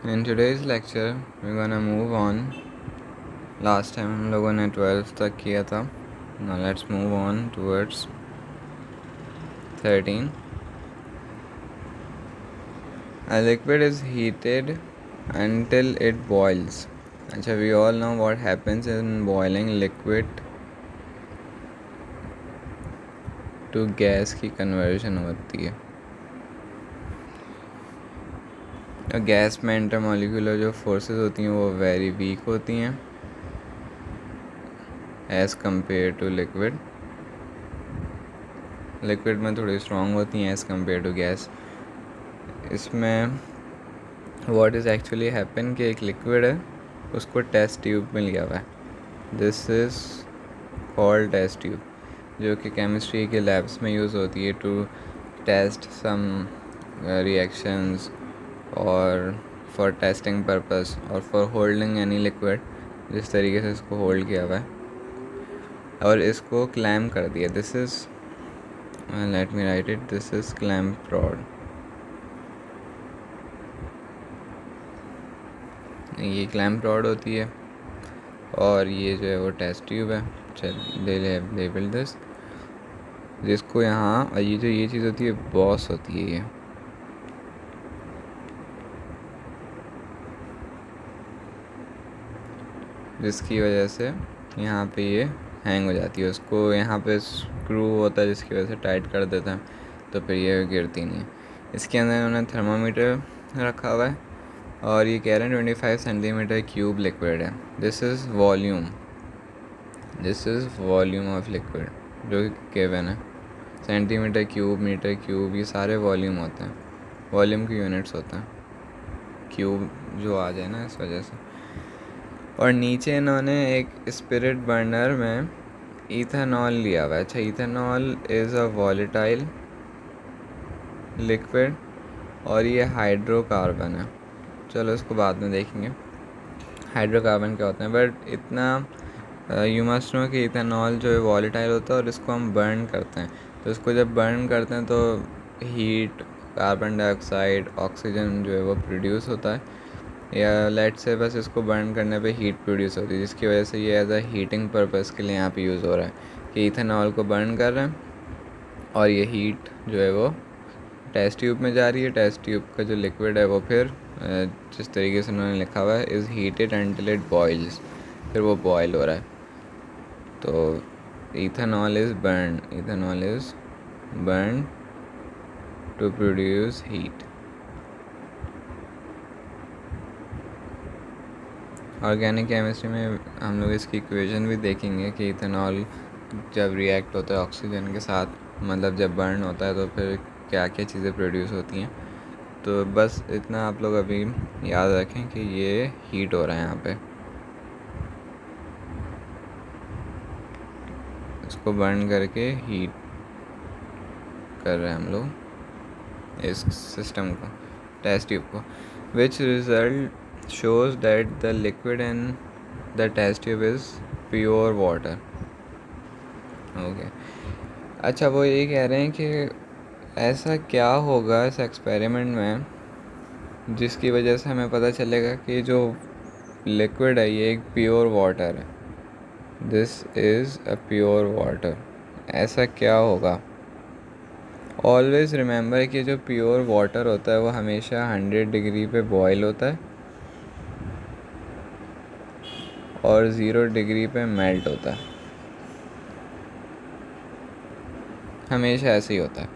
In today's lecture, we're gonna move on. Last time हम लोगों ने 12 तक किया था. Now let's move on towards 13. A liquid is heated until it boils. अच्छा, we all know what happens in boiling liquid to gas की conversion होती है. गैस में इंटरमोलिकुलर जो फोर्सेस होती हैं वो वेरी वीक होती हैं as compare to liquid. Liquid में थोड़ी स्ट्रॉन्ग होती हैं एज़ कम्पेयर टू गैस. इसमें व्हाट इज़ एक्चुअली हैपन कि एक लिक्विड है, उसको टेस्ट ट्यूब में लिया हुआ है. This is called test tube, जो कि केमिस्ट्री के लैब्स में यूज़ होती है टू टेस्ट सम रिएक्शंस और फॉर टेस्टिंग पर्पस और फॉर होल्डिंग एनी लिक्विड. जिस तरीके से इसको होल्ड किया हुआ है और इसको क्लैम्प कर दिया. This is, let me right it, this is clamp rod. ये क्लैम्प रॉड होती है और ये जो है वो टेस्ट ट्यूब है. चल लेबल दिस, जिसको यहाँ ये चीज़ होती है बॉस होती है. ये जिसकी वजह से यहाँ पे ये हैंग हो जाती है. उसको यहाँ पे स्क्रू होता है जिसकी वजह से टाइट कर देता है, तो फिर ये गिरती नहीं है. इसके अंदर उन्होंने थर्मामीटर रखा हुआ है और ये कह रहे हैं 25 सेंटीमीटर क्यूब लिक्विड है. This is volume of liquid जो कि गिवन है. सेंटीमीटर क्यूब, मीटर क्यूब, ये सारे वॉल्यूम होते हैं, वॉल्यूम की यूनिट्स होते हैं. क्यूब जो आ जाए ना इस वजह से. और नीचे इन्होंने एक स्पिरिट बर्नर में इथेनॉल लिया हुआ है. अच्छा, ethanol is a volatile liquid और ये हाइड्रोकार्बन है. चलो इसको बाद में देखेंगे हाइड्रोकार्बन क्या होते हैं. बट इतना यू मस्ट नो कि इथेनॉल जो है वॉलेटाइल होता है और इसको हम बर्न करते हैं. तो इसको जब बर्न करते हैं तो हीट, कार्बन डाइऑक्साइड, ऑक्सीजन जो है वो प्रोड्यूस होता है. या लेट से बस इसको बर्न करने पे हीट प्रोड्यूस होती है, जिसकी वजह से ये एज अ हीटिंग पर्पस के लिए यहाँ पे यूज़ हो रहा है कि इथेनॉल को बर्न कर रहे हैं और ये हीट जो है वो टेस्ट ट्यूब में जा रही है. टेस्ट ट्यूब का जो लिक्विड है वो फिर जिस तरीके से उन्होंने लिखा हुआ है is heated until it boils, फिर वो बॉयल हो रहा है. तो ethanol is burn to produce heat. Organic chemistry में हम लोग इसकी इक्वेशन भी देखेंगे कि इथेनॉल जब रिएक्ट होता है ऑक्सीजन के साथ, मतलब जब बर्न होता है तो फिर क्या क्या चीज़ें प्रोड्यूस होती हैं. तो बस इतना आप लोग अभी याद रखें कि ये हीट हो रहा है यहाँ पे. इसको बर्न करके हीट कर रहे हैं हम लोग इस सिस्टम को, टेस्ट ट्यूब को, which result shows that the liquid in the test tube is pure water. Okay. अच्छा, वो ये कह रहे हैं कि ऐसा क्या होगा इस एक्सपेरिमेंट में जिसकी वजह से हमें पता चलेगा कि जो लिक्विड है ये एक प्योर वाटर है. This is a pure water. ऐसा क्या होगा? ऑलवेज़ रिमेंबर कि जो प्योर वाटर होता है वो हमेशा 100 डिग्री पे बॉयल होता है और 0 डिग्री पे मेल्ट होता है. हमेशा ऐसे ही होता है.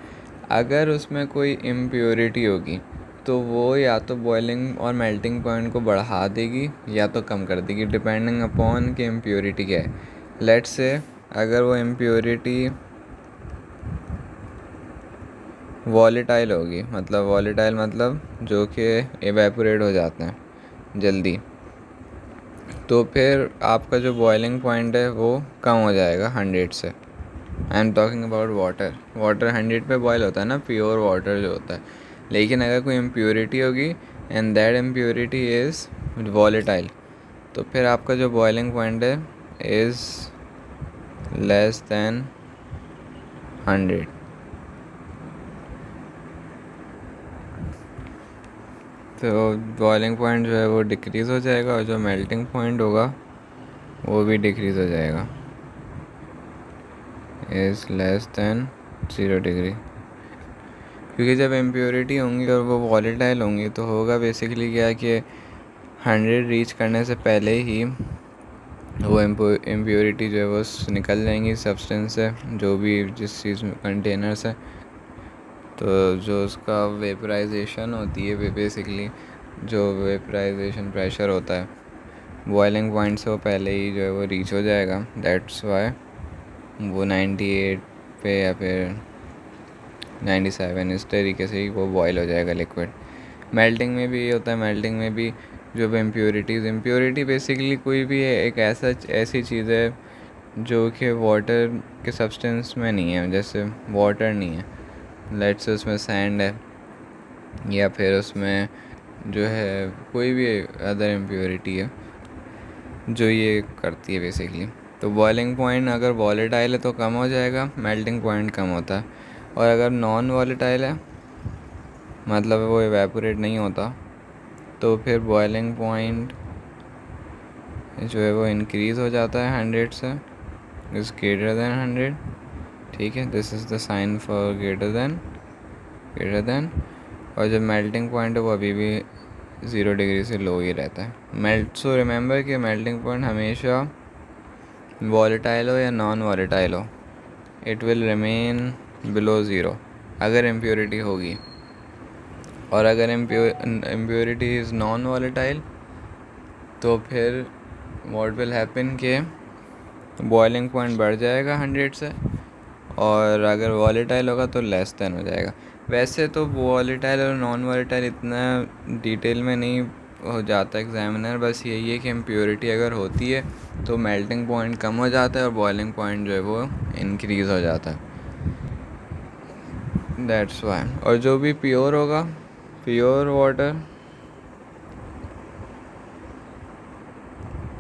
अगर उसमें कोई इम्प्योरिटी होगी तो वो या तो बॉइलिंग और मेल्टिंग पॉइंट को बढ़ा देगी या तो कम कर देगी, डिपेंडिंग अपॉन कि इम्प्योरिटी क्या है. लेट्स से अगर वो इम्प्योरिटी वॉलेटाइल होगी, मतलब जो कि एवेपोरेट हो जाते हैं जल्दी, तो फिर आपका जो बॉइलिंग पॉइंट है वो कम हो जाएगा 100 से. I am talking about water 100 पे बॉयल होता है ना, प्योर वाटर जो होता है. लेकिन अगर कोई इम्प्योरिटी होगी and that impurity is volatile, तो फिर आपका जो बॉइलिंग पॉइंट है इज़ लेस दैन 100. तो बॉइलिंग पॉइंट जो है वो डिक्रीज़ हो जाएगा और जो मेल्टिंग पॉइंट होगा वो भी डिक्रीज़ हो जाएगा, इज़ लेस दैन 0 डिग्री। क्योंकि जब इम्प्योरिटी होंगी और वो वॉलेटाइल होंगी तो होगा बेसिकली क्या कि 100 रीच करने से पहले ही वो इम्प्योरिटी जो है वो निकल जाएंगी सब्सटेंस से, जो भी जिस चीज़ में कंटेनर्स है। तो जो उसका वेपराइजेशन होती है बेसिकली, जो वेपराइजेशन प्रेशर होता है बॉइलिंग पॉइंट से वो पहले ही जो है वो रीच हो जाएगा। दैट्स वाई वो 98 पे या फिर 97 इस तरीके से ही वो बॉयल हो जाएगा लिक्विड। मेल्टिंग में भी ये होता है, मेल्टिंग में भी जो भी इम्प्योरिटी बेसिकली कोई भी एक ऐसी चीज़ है जो कि वाटर के सब्सटेंस में नहीं है। जैसे वाटर नहीं है, लेट्स से उसमें सैंड है या फिर उसमें जो है कोई भी अदर इम्प्योरिटी है जो ये करती है बेसिकली। तो बॉइलिंग पॉइंट अगर वॉलेटाइल है तो कम हो जाएगा, मेल्टिंग पॉइंट कम होता है। और अगर नॉन वॉलेटाइल है मतलब वो इवेपोरेट नहीं होता तो फिर बॉइलिंग पॉइंट जो है वो इंक्रीज़ हो जाता है 100 से, इज़ ग्रेटर दैन 100। ठीक है, this is the sign for greater than. और जब मेल्टिंग पॉइंट है वो अभी भी 0 डिग्री से लो ही रहता है। सो रिमेंबर कि मेल्टिंग पॉइंट हमेशा वॉलेटाइल हो या नॉन वॉलेटाइल हो, इट विल रिमेन बिलो 0 अगर इम्प्योरिटी होगी। और अगर इम्प्योरिटी इज़ नॉन वॉलेटाइल तो फिर व्हाट विल हैपन के बॉइलिंग पॉइंट बढ़ जाएगा 100 से, और अगर वॉलेटाइल होगा तो लेस देन हो जाएगा। वैसे तो वॉलेटाइल और नॉन वॉलेटाइल इतना डिटेल में नहीं हो जाता एग्जामिनर, बस यही है कि इम्प्योरिटी अगर होती है तो मेल्टिंग पॉइंट कम हो जाता है और बॉइलिंग पॉइंट जो है वो इंक्रीज़ हो जाता है। That's why. और जो भी प्योर होगा, प्योर वाटर,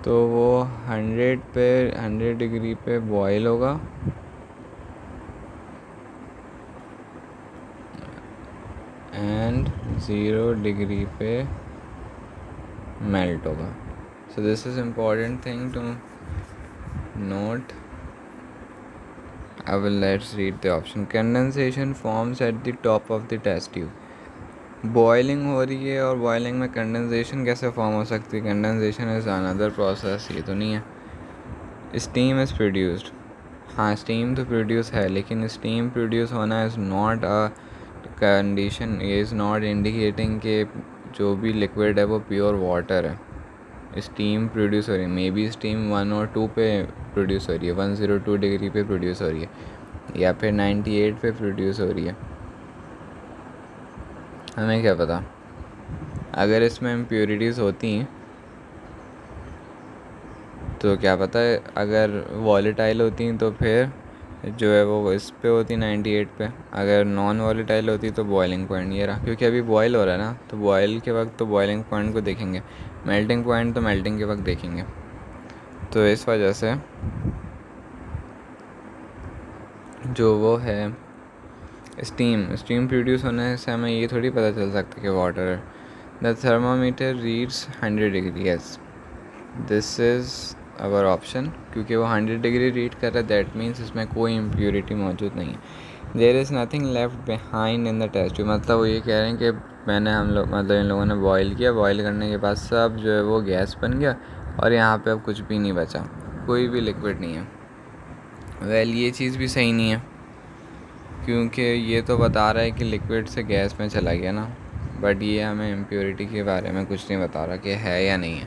तो वो 100 डिग्री पे बॉयल होगा एंड 0 डिग्री पे मेल्ट होगा। So this is important thing to note. अब let's read the option. Condensation forms at the top of the test tube. Boiling हो रही है और बॉइलिंग में कंडेंसेशन कैसे फॉर्म हो सकती है? कंडेंसेशन इज़ अनदर प्रोसेस, ये तो नहीं है। स्टीम इज़ प्रोड्यूस्ड, हाँ स्टीम तो प्रोड्यूस है, लेकिन स्टीम प्रोड्यूस होना is not a condition, is not indicating कि जो भी लिक्विड है वो प्योर वाटर है। स्टीम प्रोड्यूस हो रही है, मे बी स्टीम 1 और 2 पे प्रोड्यूस हो रही है, 102 डिग्री पे प्रोड्यूस हो रही है या फिर 98 पे प्रोड्यूस हो रही है, हमें क्या पता। अगर इसमें इम्प्योरिटीज़ होती हैं तो क्या पता है, अगर वॉलेटाइल होती हैं तो फिर जो है वो इस पे होती 98 पे। अगर नॉन वॉलेटाइल होती तो बॉइलिंग पॉइंट ये रहा, क्योंकि अभी बॉयल हो रहा है ना, तो बॉयल के वक्त तो बॉइलिंग पॉइंट को देखेंगे, मेल्टिंग पॉइंट तो मेल्टिंग के वक्त देखेंगे। तो इस वजह से जो वो है स्टीम प्रोड्यूस होने से हमें ये थोड़ी पता चल सकता कि वाटर है। The thermometer reads 100 degree, yes this is our option. क्योंकि वो 100 डिग्री रीड कर रहा है, दैट मीन्स इसमें कोई इम्प्योरिटी मौजूद नहीं है। There is nothing left behind in the test tube. मतलब वो ये कह रहे हैं कि मतलब इन लोगों ने बॉयल किया, बॉयल करने के बाद सब जो है वो गैस बन गया और यहाँ पे अब कुछ भी नहीं बचा, कोई भी लिक्विड नहीं है। वेल ये चीज़ भी सही नहीं है, क्योंकि ये तो बता रहा है कि लिक्विड से गैस में चला गया ना, बट ये हमें इम्प्योरिटी के बारे में कुछ नहीं बता रहा कि है या नहीं है।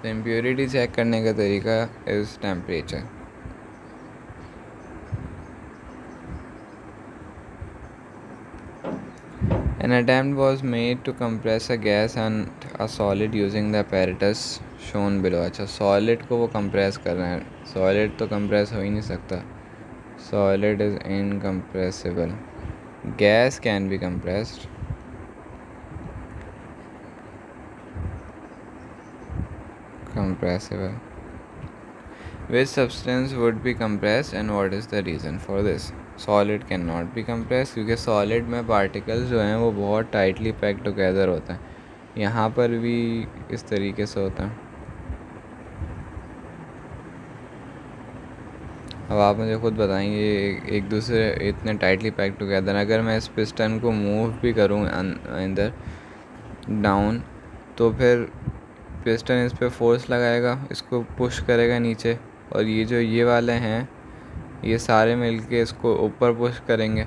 तो इम्प्योरिटी चेक करने का तरीका is temperature. An attempt was made to compress a gas and a solid using the apparatus shown below। अच्छा सॉलिड को वो कंप्रेस कर रहे हैं, सॉलिड तो कंप्रेस हो ही नहीं सकता, solid is incompressible. Gas can be compressed, compressible। Which substance would be compressed and what is the reason for this? Solid can not be compressed क्योंकि सॉलिड में पार्टिकल्स जो हैं वो बहुत टाइटली पैक टुगेदर होते हैं, यहाँ पर भी इस तरीके से होता है। अब आप मुझे खुद बताएंगे, एक दूसरे इतने टाइटली पैक टुगेदर, अगर मैं इस पिस्टन को मूव भी करूँ अंदर डाउन, तो फिर पिस्टन इस पर फोर्स लगाएगा, इसको पुश करेगा नीचे, और ये जो ये वाले हैं ये सारे मिलके इसको ऊपर पुश करेंगे।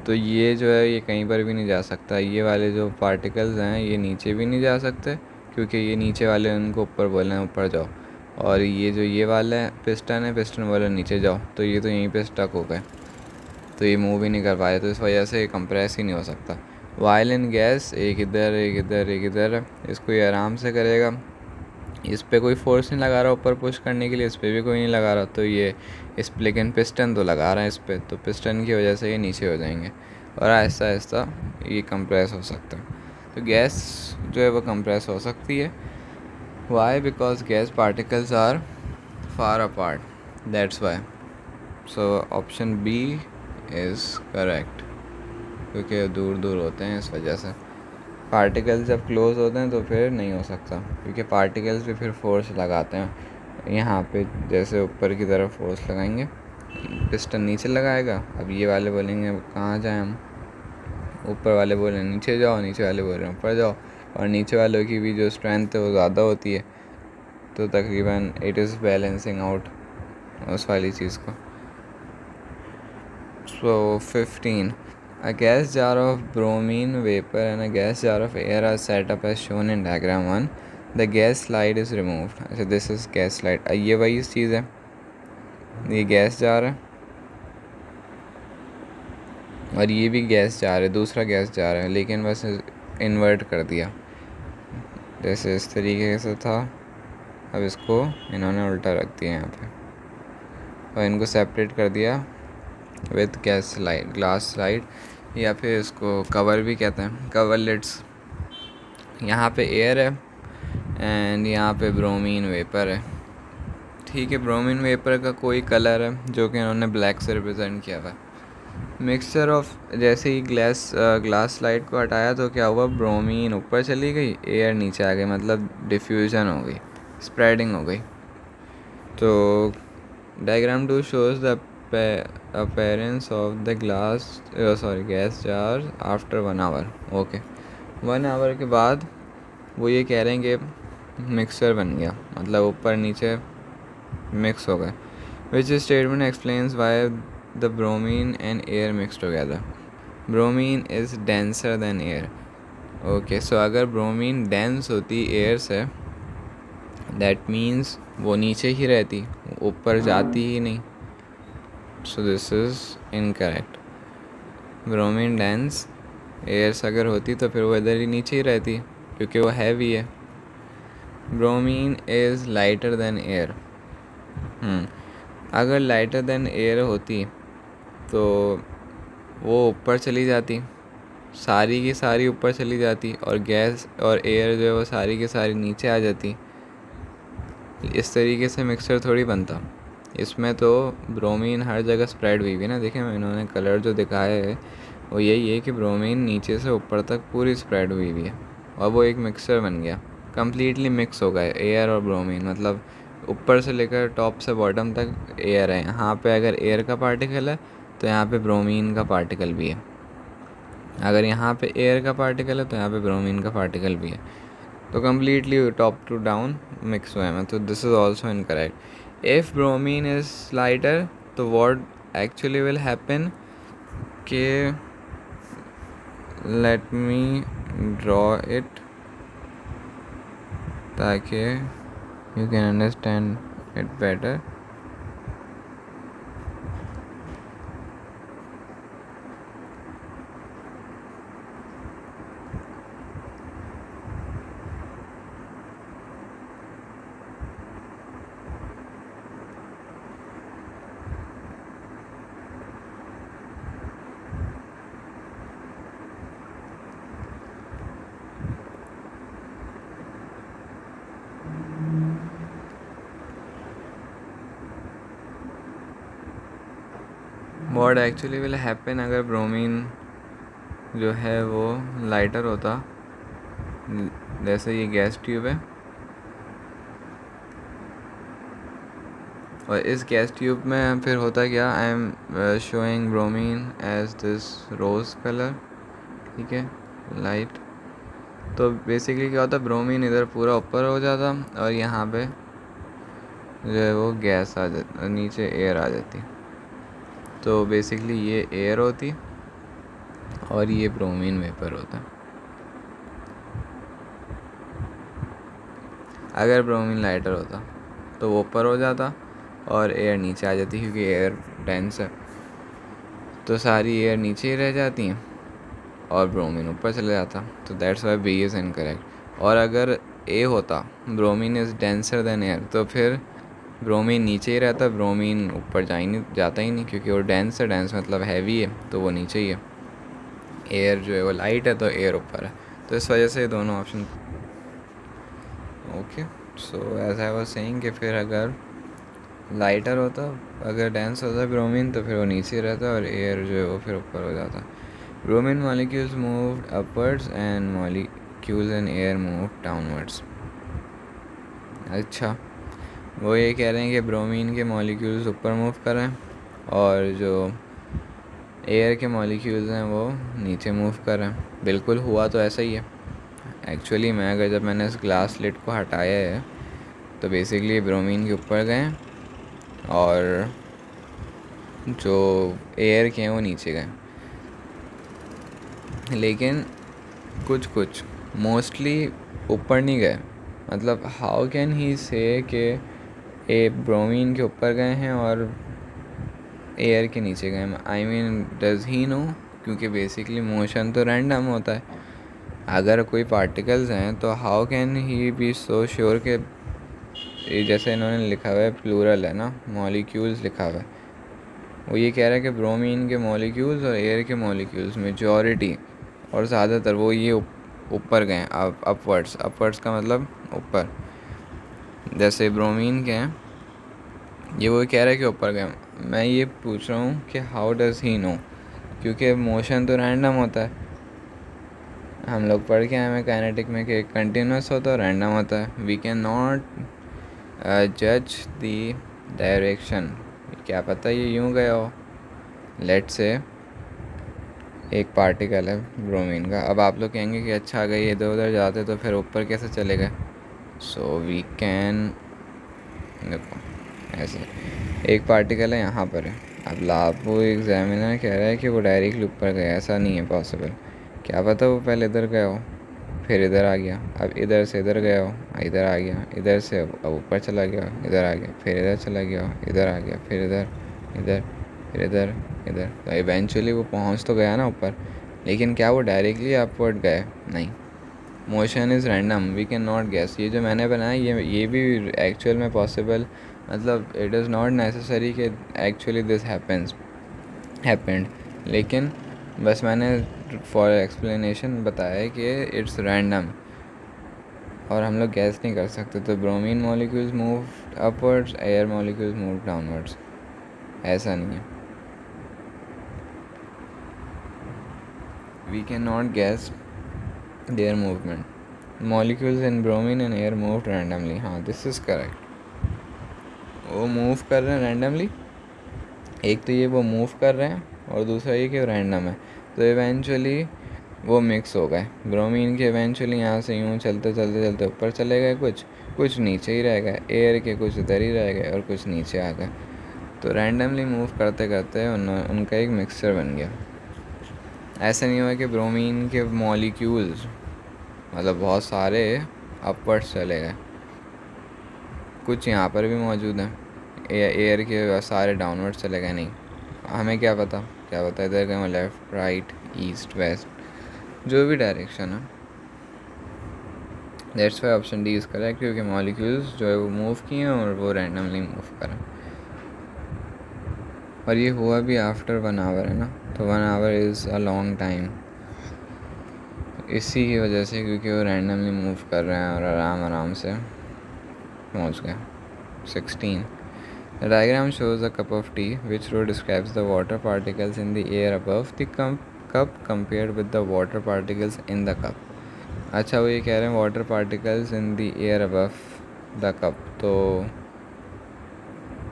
तो ये जो है ये कहीं पर भी नहीं जा सकता। ये वाले जो पार्टिकल्स हैं ये नीचे भी नहीं जा सकते, क्योंकि ये नीचे वाले उनको ऊपर बोले हैं ऊपर जाओ, और ये जो ये वाला पिस्टन है, पिस्टन वाले नीचे जाओ, तो ये तो यहीं पे स्टक हो गए, तो ये मूव ही नहीं कर पाए। तो इस वजह से ये कंप्रेस ही नहीं हो सकता। वाइल इन गैस, एक इधर एक इधर एक इधर, इसको ये आराम से करेगा। इस पर कोई फोर्स नहीं लगा रहा ऊपर पुश करने के लिए, इस पर भी कोई नहीं लगा रहा, तो ये इस लेकिन पिस्टन तो लगा रहा है इस पर, तो पिस्टन की वजह से ये नीचे हो जाएंगे और आहिस्ता आहिस्ता ये कंप्रेस हो सकता है। तो गैस जो है वो कंप्रेस हो सकती है। Why? Because gas particles are far apart, that's why. So option B is correct, क्योंकि दूर दूर होते हैं इस वजह से। पार्टिकल्स जब क्लोज होते हैं तो फिर नहीं हो सकता, क्योंकि पार्टिकल्स भी फिर फोर्स लगाते हैं यहाँ पे, जैसे ऊपर की तरफ फोर्स लगाएंगे, पिस्टन नीचे लगाएगा। अब ये वाले बोलेंगे कहाँ जाएं हम, ऊपर वाले बोले नीचे जाओ, नीचे वाले बोल रहे हैं ऊपर जाओ, और नीचे वालों की भी जो स्ट्रेंथ है वो ज़्यादा होती है, तो तकरीबन इट इज़ बैलेंसिंग आउट उस वाली चीज़ को। So 15. A gas jar of bromine vapor and a gas jar of air are set up as shown in diagram 1. The gas slide is removed. अच्छा, this is gas slide. ये वही चीज़ है, ये gas jar है और ये भी gas jar है, दूसरा गैस जार है, लेकिन बस इन्वर्ट कर दिया, जैसे इस तरीके से था, अब इसको इन्होंने उल्टा रख दिया यहाँ पे और इनको सेपरेट कर दिया with gas slide, glass slide, या फिर इसको कवर भी कहते हैं, कवर लिड्स। यहाँ पे एयर है एंड यहाँ पे ब्रोमीन वेपर है। ठीक है, ब्रोमीन वेपर का कोई कलर है जो कि इन्होंने ब्लैक से रिप्रेजेंट किया हुआ है। मिक्सचर ऑफ, जैसे ही ग्लास स्लाइड को हटाया तो क्या हुआ, ब्रोमीन ऊपर चली गई, एयर नीचे आ गई, मतलब डिफ्यूजन हो गई, स्प्रेडिंग हो गई। तो diagram 2 shows the appearance of the gas jar after 1 hour. Okay, 1 hour के बाद वो ये कह रहे हैं कि मिक्सचर बन गया, मतलब ऊपर नीचे मिक्स हो गए। Which statement explains why the bromine and air mix together. Bromine is denser than air. Okay, so अगर ब्रोमीन डेंस होती एयर से, दैट मीन्स वो नीचे ही रहती, ऊपर जाती ही नहीं। So this is incorrect. Bromine dense air से अगर होती तो फिर वो इधर ही नीचे ही रहती, क्योंकि वो हैवी है। Bromine is lighter than air. अगर लाइटर देन एयर होती तो वो ऊपर चली जाती, सारी की सारी ऊपर चली जाती, और गैस और एयर जो है वो सारी की सारी नीचे आ जाती। इस तरीके से मिक्सचर थोड़ी बनता। इसमें तो ब्रोमीन हर जगह स्प्रेड हुई हुई ना, देखें इन्होंने कलर जो दिखाया है वो यही है कि ब्रोमीन नीचे से ऊपर तक पूरी स्प्रेड हुई हुई है, और वो एक मिक्सचर बन गया, कम्प्लीटली मिक्स हो गए एयर और ब्रोमीन, मतलब ऊपर से लेकर टॉप से बॉटम तक एयर है। यहाँ पे अगर एयर का पार्टिकल है तो यहाँ पे ब्रोमीन का पार्टिकल भी है, अगर यहाँ पे एयर का पार्टिकल है तो यहाँ पे ब्रोमीन का पार्टिकल भी है, तो completely top to down mix हुए हैं। तो this is also incorrect. If bromine is lighter तो वॉट एक्चुअली विल हैपन के, लेट मी ड्रॉ इट ताकि you can understand it better. What actually will happen अगर ब्रोमीन जो है वो लाइटर होता जैसे ये गैस ट्यूब है और इस गैस ट्यूब में फिर होता क्या, I am showing bromine as this rose colour, ठीक है, लाइट। तो बेसिकली क्या होता है, ब्रोमीन इधर पूरा ऊपर हो जाता और यहाँ पे जो है वो गैस आ जाती, नीचे एयर आ जाती। तो बेसिकली ये एयर होती और ये ब्रोमीन वेपर होता। अगर ब्रोमीन लाइटर होता तो वो ऊपर हो जाता और एयर नीचे आ जाती, क्योंकि एयर डेंस है तो सारी एयर नीचे ही रह जाती हैं और ब्रोमीन ऊपर चले जाता। तो that's why B is incorrect. और अगर ए होता, bromine is denser than air, तो फिर ब्रोमीन नीचे ही रहता, ब्रोमीन ऊपर जाता ही नहीं, क्योंकि वो डेंस है, डेंस मतलब हैवी है, तो वो नीचे ही है। एयर जो है वो लाइट है तो एयर ऊपर है। तो इस वजह से दोनों option okay. So as I was saying कि फिर अगर लाइटर होता, अगर डेंस होता ब्रोमीन, तो फिर वो नीचे रहता और एयर जो है वो फिर ऊपर हो जाता। Bromine molecules moved upwards and molecules in air moved downwards. अच्छा, वो ये कह रहे हैं कि ब्रोमीन के मॉलिक्यूल्स ऊपर मूव कर रहे हैं और जो एयर के मॉलिक्यूल्स हैं वो नीचे मूव कर रहे हैं। बिल्कुल हुआ तो ऐसा ही है एक्चुअली में। अगर जब मैंने इस ग्लास लिड को हटाया है तो बेसिकली ब्रोमीन के ऊपर गए और जो एयर के हैं वो नीचे गए। लेकिन कुछ मोस्टली ऊपर नहीं गए। मतलब हाउ कैन ही से कि ए ब्रोमीन के ऊपर गए हैं और एयर के नीचे गए। I mean does he know, क्योंकि बेसिकली मोशन तो रैंडम होता है। अगर कोई पार्टिकल्स हैं तो how can he be so sure के, जैसे इन्होंने लिखा हुआ है प्लूरल है ना, मॉलिक्यूल्स लिखा हुआ है, वो ये कह रहा है कि ब्रोमीन के मॉलिक्यूल्स और एयर के मॉलिक्यूल्स मेजॉरिटी और ज़्यादातर वो ये ऊपर गए, अपवर्ड्स का मतलब ऊपर। जैसे ब्रोमीन के हैं, ये वो कह रहा है कि ऊपर गए। मैं ये पूछ रहा हूँ कि हाउ डज़ ही नो, क्योंकि मोशन तो रैंडम होता है। हम लोग पढ़ के आए हैं काइनेटिक में कि कंटिन्यूस होता है और रैंडम होता है। वी कैन नॉट जज द डायरेक्शन। क्या पता ये यूँ गया हो। लेट से एक पार्टिकल है ब्रोमीन का। अब आप लोग कहेंगे कि अच्छा अगर ये इधर उधर जाते तो फिर ऊपर कैसे चले गए। सो वी कैन, देखो ऐसे एक पार्टिकल है यहाँ पर है। अब वो एग्जामिनर कह रहा है कि वो डायरेक्टली ऊपर गया, ऐसा नहीं है पॉसिबल। क्या पता वो पहले इधर गया हो फिर इधर आ गया, अब इधर से इधर गया हो, इधर आ गया, इधर से अब ऊपर चला गया, इधर आ गया, फिर इधर चला गया, इधर आ गया, फिर इधर, इधर, फिर इधर, इधर। तो इवेंचुअली वो पहुंच तो गया ना ऊपर, लेकिन क्या वो डायरेक्टली अपवर्ड गए? नहीं। Motion is random, we can not guess. ये जो मैंने बनाया ये भी एक्चुअल में पॉसिबल, मतलब इट इज़ नॉट नेसेसरी कि एक्चुअली दिस हैपेंड, लेकिन बस मैंने फॉर एक्सप्लेनेशन बताया है कि इट्स रैंडम और हम लोग गैस नहीं कर सकते। तो bromine molecules move upwards, air molecules move downwards, ऐसा नहीं है। We can not guess their movement. Molecules in bromine and air move randomly. हाँ, दिस इज़ करेक्ट। वो मूव कर रहे हैं रैंडमली। एक तो ये वो मूव कर रहे हैं और दूसरा ये कि रैंडम है। तो इवेंचुअली वो मिक्स हो गए। ब्रोमीन के इवेंचुअली यहाँ से यूँ चलते चलते चलते ऊपर चले गए, कुछ नीचे ही रह गए। एयर के कुछ इधर ही रह गए और कुछ नीचे आ गए। तो रैंडमली मूव करते करते उनका एक मिक्सचर बन गया। ऐसा नहीं हुआ कि ब्रोमीन के मॉलिक्यूल्स मतलब बहुत सारे अपवर्ड्स चले गए, कुछ यहाँ पर भी मौजूद हैं। एयर के सारे डाउनवर्ड चले गए। नहीं, हमें क्या पता इधर गए लेफ़्ट, राइट, ईस्ट, वेस्ट, जो भी डायरेक्शन है। That's why option D is correct, क्योंकि मॉलिक्यूल्स जो है वो मूव किए और वो रैंडमली मूव करें। और ये हुआ भी आफ्टर 1 आवर है ना, तो 1 our is a long time इसी की वजह से, क्योंकि वो रैंडमली मूव कर रहे हैं और आराम से पहुंच गए। 16. The diagram shows a cup of tea, which row describes the water particles in the air above the cup compared with the water particles in the cup. अच्छा, वो ये कह रहे हैं water particles in the air above the cup. तो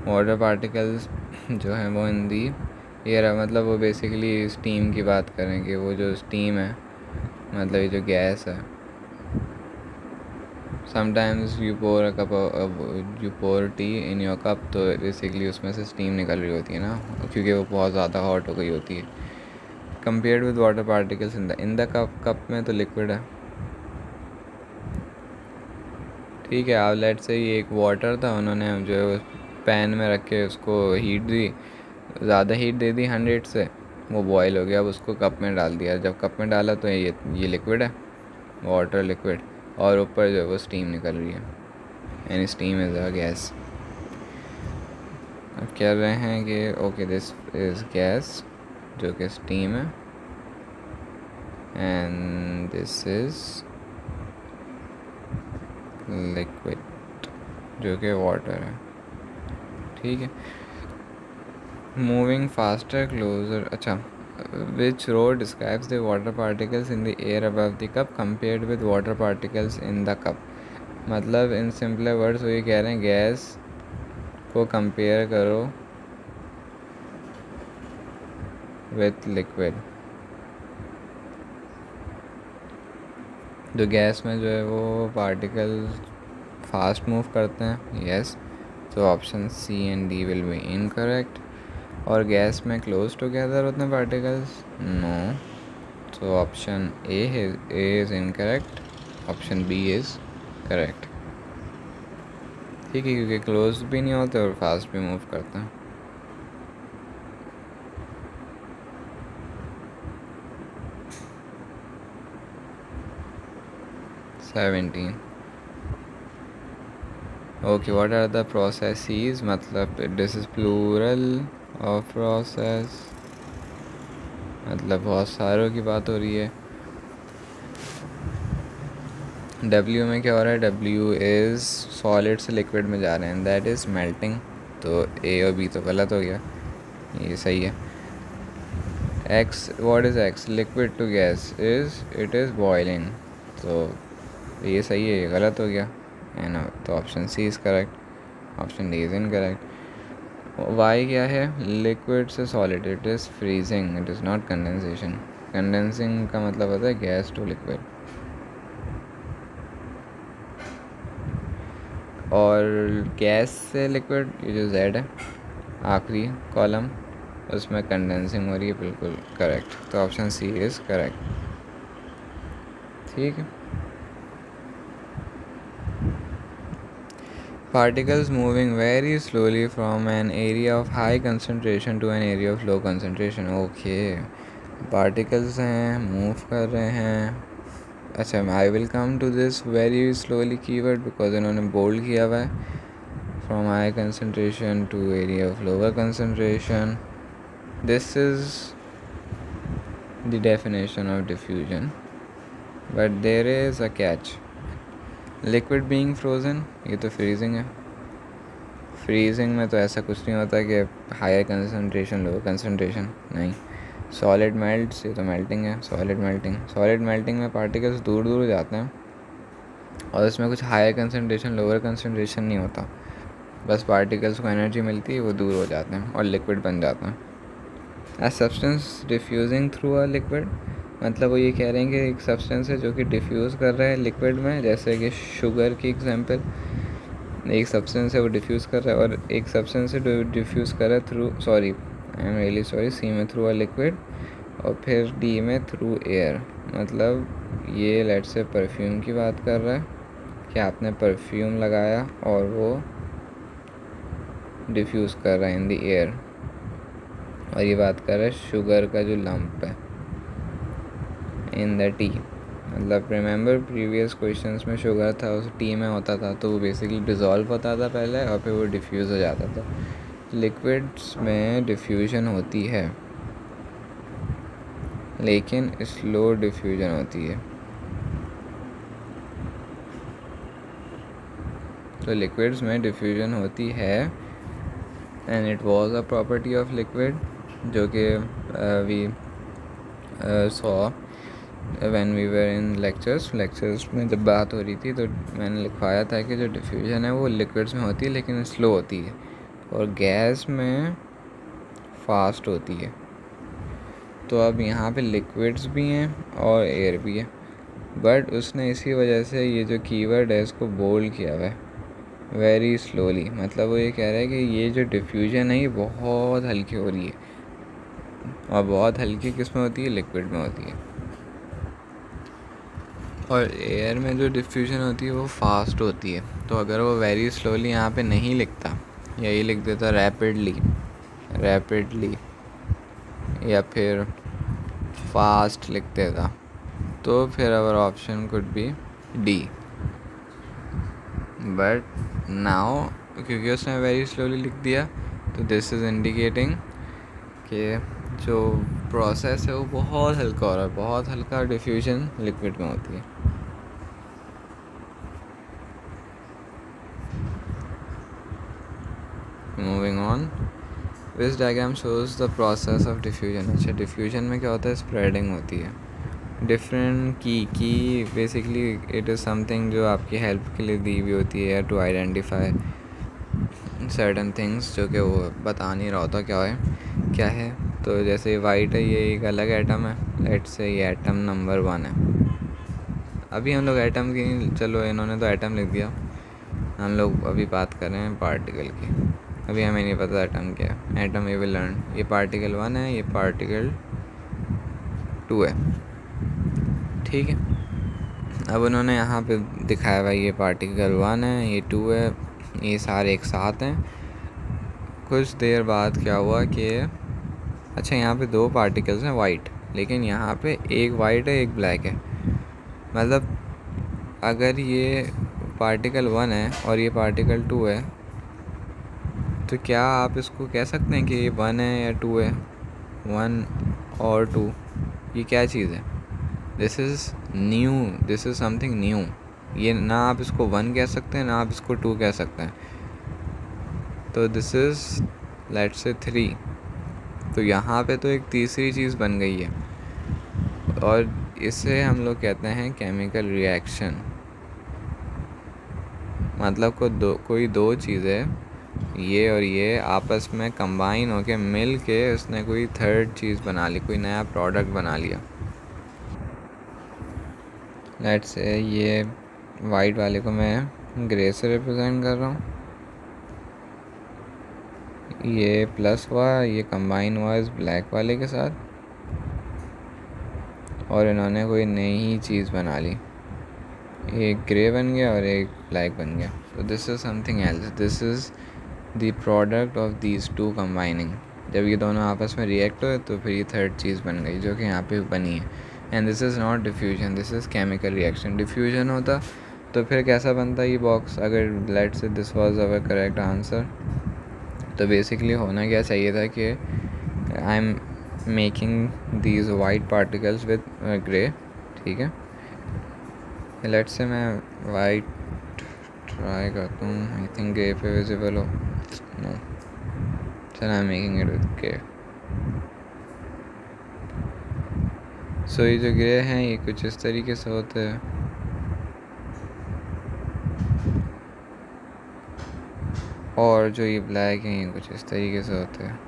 water particles जो हैं वो इन दी एयर, मतलब वो बेसिकली स्टीम की बात करेंगे। वो जो स्टीम है, मतलब ये जो गैस है, sometimes you pour tea in your cup, तो बेसिकली उसमें से स्टीम निकल रही होती है ना, क्योंकि वो बहुत ज़्यादा हॉट हो गई होती है। Compared with water particles in the cup, cup में तो लिक्विड है। ठीक है, आप लेट से ये एक वाटर था, उन्होंने जो पैन में रख के उसको हीट दी, ज़्यादा हीट दे दी 100 से, वो बॉयल हो गया। अब उसको कप में डाल दिया, जब कप में डाला तो ये लिक्विड है, वाटर लिक्विड, और ऊपर जो है वो स्टीम निकल रही है, यानी स्टीम इज़ अ गैस। अब कह रहे हैं कि ओके दिस इज़ गैस, जो कि स्टीम है, एंड दिस इज़ लिक्विड, जो कि वाटर है। ठीक है, मूविंग फास्टर क्लोजर। अच्छा, which row describes the water particles in the air above the cup compared with water particles in the cup. मतलब इन सिंपल वर्ड्स वो ये कह रहे हैं गैस को कंपेयर करो विथ लिक्विड। जो गैस में जो है वो पार्टिकल्स फास्ट मूव करते हैं, यस, तो option C and D will be incorrect. और गैस में क्लोज टुगेदर होते हैं पार्टिकल्स, नो, तो option A is incorrect, option B is correct. ठीक है, क्योंकि क्लोज भी नहीं होते और फास्ट भी मूव करते हैं। Seventeen, okay, what are the processes, मतलब this is plural of process, मतलब बहुत सारों की बात हो रही है। डब्ल्यू में क्या हो रहा है, डब्ल्यू इज़ सॉलिड से लिक्विड में जा रहे हैं, दैट इज़ मेल्टिंग, तो ए और बी तो गलत हो गया, ये सही है। X, what is X, liquid to gas is it is boiling, तो ये सही है, ये गलत हो गया, है ना, तो option C is correct, option D is incorrect. Y क्या है, लिक्विड से solid, it is freezing, it is not condensation. Condensing का मतलब होता है गैस टू लिक्विड। और गैस से लिक्विड, ये जो जेड है आखिरी कॉलम, उसमें कंडेंसिंग हो रही है, बिल्कुल करेक्ट, तो ऑप्शन सी इज़ करेक्ट। ठीक है, particles moving very slowly from an area of high concentration to an area of low concentration, okay, particles हैं, मूव कर रहे हैं। अच्छा, I will come to this very slowly keyword because इन्होंने bold किया हुआ है, from high concentration to area of lower concentration. This is the definition of diffusion, but there is a catch, liquid being frozen, ये तो freezing है। Freezing में तो ऐसा कुछ नहीं होता कि हायर कंसनट्रेशन लोअर कंसनट्रेशन, नहीं। सॉलिड मेल्ट्स, ये तो मेल्टिंग है, सॉलिड मेल्टिंग में पार्टिकल्स दूर दूर जाते हैं और इसमें कुछ हायर कंसनट्रेशन लोअर कंसनट्रेशन नहीं होता, बस पार्टिकल्स को एनर्जी मिलती है, वो दूर हो जाते हैं और लिक्विड बन जाते हैं। A substance diffusing through a liquid, मतलब वो ये कह रहे हैं कि एक सब्सटेंस है जो कि डिफ्यूज़ कर रहा है लिक्विड में, जैसे कि शुगर की एग्जांपल, एक सब्सटेंस है वो डिफ्यूज़ कर रहा है, और एक सब्सटेंस है जो डिफ्यूज़ कर रहा है through, sorry I am really sorry, see में थ्रू अ लिक्विड, और फिर डी में थ्रू एयर। मतलब ये लेट से परफ्यूम की बात कर रहा है कि आपने परफ्यूम लगाया और वो डिफ्यूज़ कर रहा है इन द एयर, और ये बात कर रहा है शुगर का जो लंप है इन द टी। मतलब रिमेंबर प्रीवियस क्वेश्चंस में शुगर था, उस टी में होता था, तो वो बेसिकली डिज़ोल्व होता था पहले और फिर वो डिफ्यूज़ हो जाता था। लिक्विड्स में डिफ्यूजन होती है, लेकिन स्लो डिफ्यूजन होती है। तो लिक्विड्स में डिफ्यूजन होती है, and it was a property of liquid, जो कि we saw when we were in lectures में जब बात हो रही थी तो मैंने लिखवाया था कि जो डिफ्यूजन है वो लिक्विड्स में होती है लेकिन स्लो होती है, और गैस में फास्ट होती है। तो अब यहाँ पे लिक्विड्स भी हैं और एयर भी है, बट उसने इसी वजह से ये जो कीवर्ड है इसको बोल्ड किया हुआ है, वेरी स्लोली। मतलब वो ये कह रहा है कि ये जो डिफ्यूजन है ये बहुत हल्की हो रही है, और बहुत हल्की किस में होती है, लिक्विड में होती है। और एयर में जो डिफ्यूजन होती है वो फास्ट होती है। तो अगर वो वेरी स्लोली यहाँ पे नहीं लिखता, यही लिख देता रैपिडली या फिर फास्ट लिख देता, तो फिर our option could be D. But now क्योंकि उसने वेरी स्लोली लिख दिया, तो दिस इज़ इंडिकेटिंग कि जो प्रोसेस है वो बहुत हल्का हो रहा है, बहुत हल्का डिफ्यूजन लिक्विड में होती है। Moving on, this diagram shows the process of diffusion. अच्छा, डिफ्यूजन में क्या होता है, स्प्रेडिंग होती है। डिफरेंट की बेसिकली इट इज़ समथिंग जो आपकी हेल्प के लिए दी हुई होती है, टू आइडेंटिफाई सर्टन थिंग्स, जो कि वो बता नहीं रहा होता क्या है। तो जैसे वाइट है, ये एक अलग एटम है, लेट्स से ये एटम नंबर 1 है। अभी हम लोग एटम की, चलो इन्होंने तो एटम लिख दिया, हम लोग अभी बात कर रहे हैं पार्टिकल की। अभी हमें नहीं पता एटम क्या है, एटम वी विल लर्न। ये पार्टिकल 1 है, ये पार्टिकल 2 है, ठीक है। अब उन्होंने यहाँ पे दिखाया हुआ ये पार्टिकल 1 है, ये 2 है, ये सारे एक साथ हैं। कुछ देर बाद क्या हुआ कि अच्छा, यहाँ पे 2 पार्टिकल्स हैं वाइट, लेकिन यहाँ पे एक वाइट है एक ब्लैक है। मतलब अगर ये पार्टिकल 1 है और ये पार्टिकल 2 है, तो क्या आप इसको कह सकते हैं कि ये 1 है या 2 है? 1 और 2 ये क्या चीज़ है? This is new, this is something new. ये ना आप इसको 1 कह सकते हैं, ना आप इसको 2 कह सकते हैं। तो दिस इज़ लेट्स से 3। तो यहाँ पे तो एक तीसरी चीज़ बन गई है, और इसे हम लोग कहते हैं केमिकल रिएक्शन। मतलब कोई दो चीज़ें, ये और ये आपस में कंबाइन होके मिल के उसने कोई थर्ड चीज़ बना ली, कोई नया प्रोडक्ट बना लिया। लेट्स से ये वाइट वाले को मैं ग्रे से रिप्रेजेंट कर रहा हूँ, ये प्लस हुआ, ये कंबाइन हुआ इस ब्लैक वाले के साथ, और इन्होंने कोई नई ही चीज़ बना ली, एक ग्रे बन गया और एक ब्लैक बन गया। तो this is something else, this is the product of these two combining. जब ये दोनों आपस में रिएक्ट हुए तो फिर ये थर्ड चीज़ बन गई, जो कि यहाँ पे बनी है। And this is not diffusion, this is chemical reaction. Diffusion होता तो फिर कैसा बनता ये बॉक्स? अगर let say this was our correct answer, तो बेसिकली होना क्या चाहिए था कि I am making these white particles with grey, ठीक है। लेट्स से मैं वाइट ट्राई करता हूँ, आई थिंक ग्रे पे विजिबल हो, नो, चल I am making it with grey. So ये जो ग्रे हैं ये कुछ इस तरीके से होते हैं, और जो ये ब्लैक हैं ये कुछ इस तरीके से होते हैं।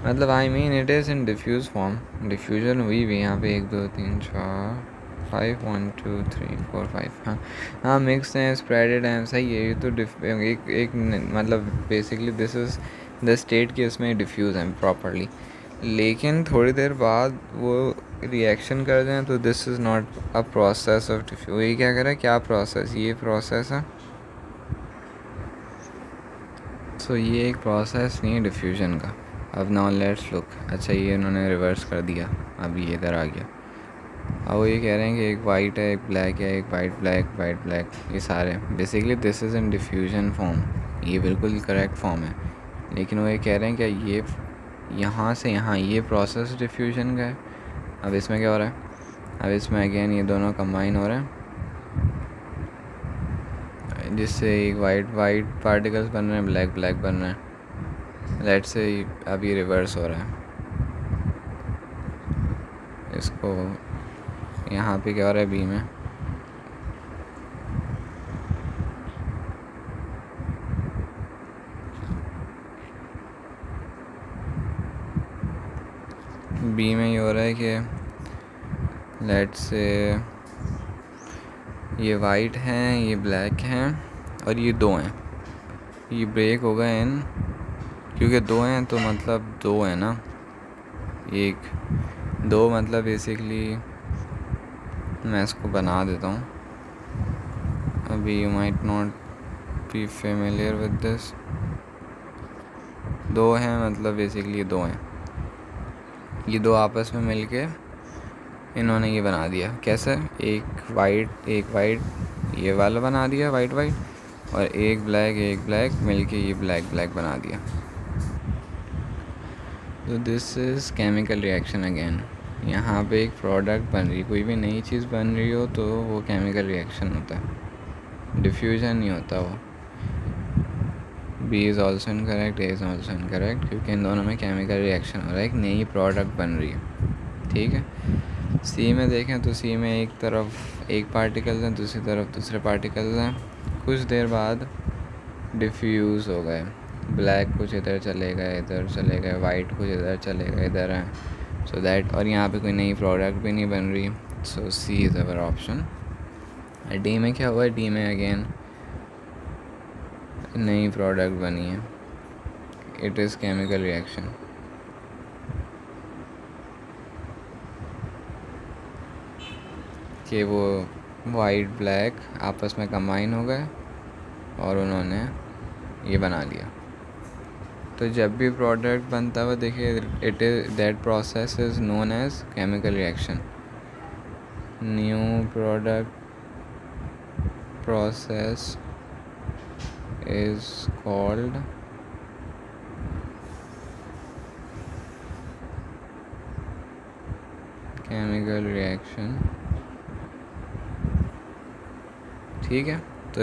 मतलब I mean it is in diffuse form, diffusion हुई भी यहाँ पे 1 2 3 4 5 1 2 3 4 5, हाँ मिक्स हैं, स्प्रेडेड हैं, सही है। ये तो एक मतलब basically this is the state कि इसमें डिफ्यूज़ हैं प्रॉपरली, लेकिन थोड़ी देर बाद वो रिएक्शन कर दें तो this is not a process of diffuse. ये क्या कर रहा है, क्या प्रोसेस, ये प्रोसेस है। सो ये एक प्रोसेस नहीं है डिफ्यूजन का। अब नाउ लेट्स लुक, अच्छा ये इन्होंने रिवर्स कर दिया, अब ये इधर आ गया। अब वो ये कह रहे हैं कि एक वाइट है एक ब्लैक है, एक वाइट ब्लैक, ये सारे basically this is in diffusion form, ये बिल्कुल करेक्ट फॉर्म है। लेकिन वो ये कह रहे हैं कि ये यहाँ से यहाँ ये प्रोसेस डिफ्यूजन का है। अब इसमें क्या हो रहा है, अब इसमें अगेन ये दोनों कंबाइन हो रहे हैं, जिससे एक वाइट पार्टिकल्स बन रहे हैं, ब्लैक बन रहे हैं। लेट्स से अभी रिवर्स हो रहा है, इसको यहाँ पे क्या हो रहा है, बी में ये हो रहा है कि लेट्स से ये वाइट हैं, ये ब्लैक हैं और ये दो हैं, ये ब्रेक हो गए इन, क्योंकि दो हैं तो मतलब दो है ना, एक दो मतलब बेसिकली मैं इसको बना देता हूँ अभी, you might not be familiar with this. दो हैं मतलब बेसिकली दो हैं, ये दो आपस में मिलके इन्होंने ये बना दिया। कैसे? एक वाइट ये वाला बना दिया, वाइट और एक ब्लैक मिलके ये ब्लैक बना दिया। तो this is chemical reaction again. यहाँ पे एक प्रोडक्ट बन रही, कोई भी नई चीज़ बन रही हो तो वो केमिकल रिएक्शन होता है, डिफ्यूजन नहीं होता वो। B is also incorrect, A is also incorrect, क्योंकि इन दोनों में केमिकल रिएक्शन हो रहा है, एक नई प्रोडक्ट बन रही है। ठीक है, सी में देखें तो सी में एक तरफ एक पार्टिकल्स हैं, दूसरी तरफ दूसरे पार्टिकल्स हैं, कुछ देर बाद डिफ्यूज़ हो गए, ब्लैक कुछ इधर चले गए, वाइट कुछ इधर चले गए, इधर हैं, सो दैट, और यहाँ पे कोई नई प्रोडक्ट भी नहीं बन रही, सो सी इज़ अवर ऑप्शन। डी में क्या हुआ है? डी में अगेन नई प्रोडक्ट बनी है, इट इज़ केमिकल रिएक्शन। कि वो वाइट ब्लैक आपस में कंबाइन हो गए और उन्होंने ये बना लिया। तो जब भी प्रोडक्ट बनता हुआ देखिए, it is that process is known as chemical reaction. New product process is called chemical reaction. ठीक है, तो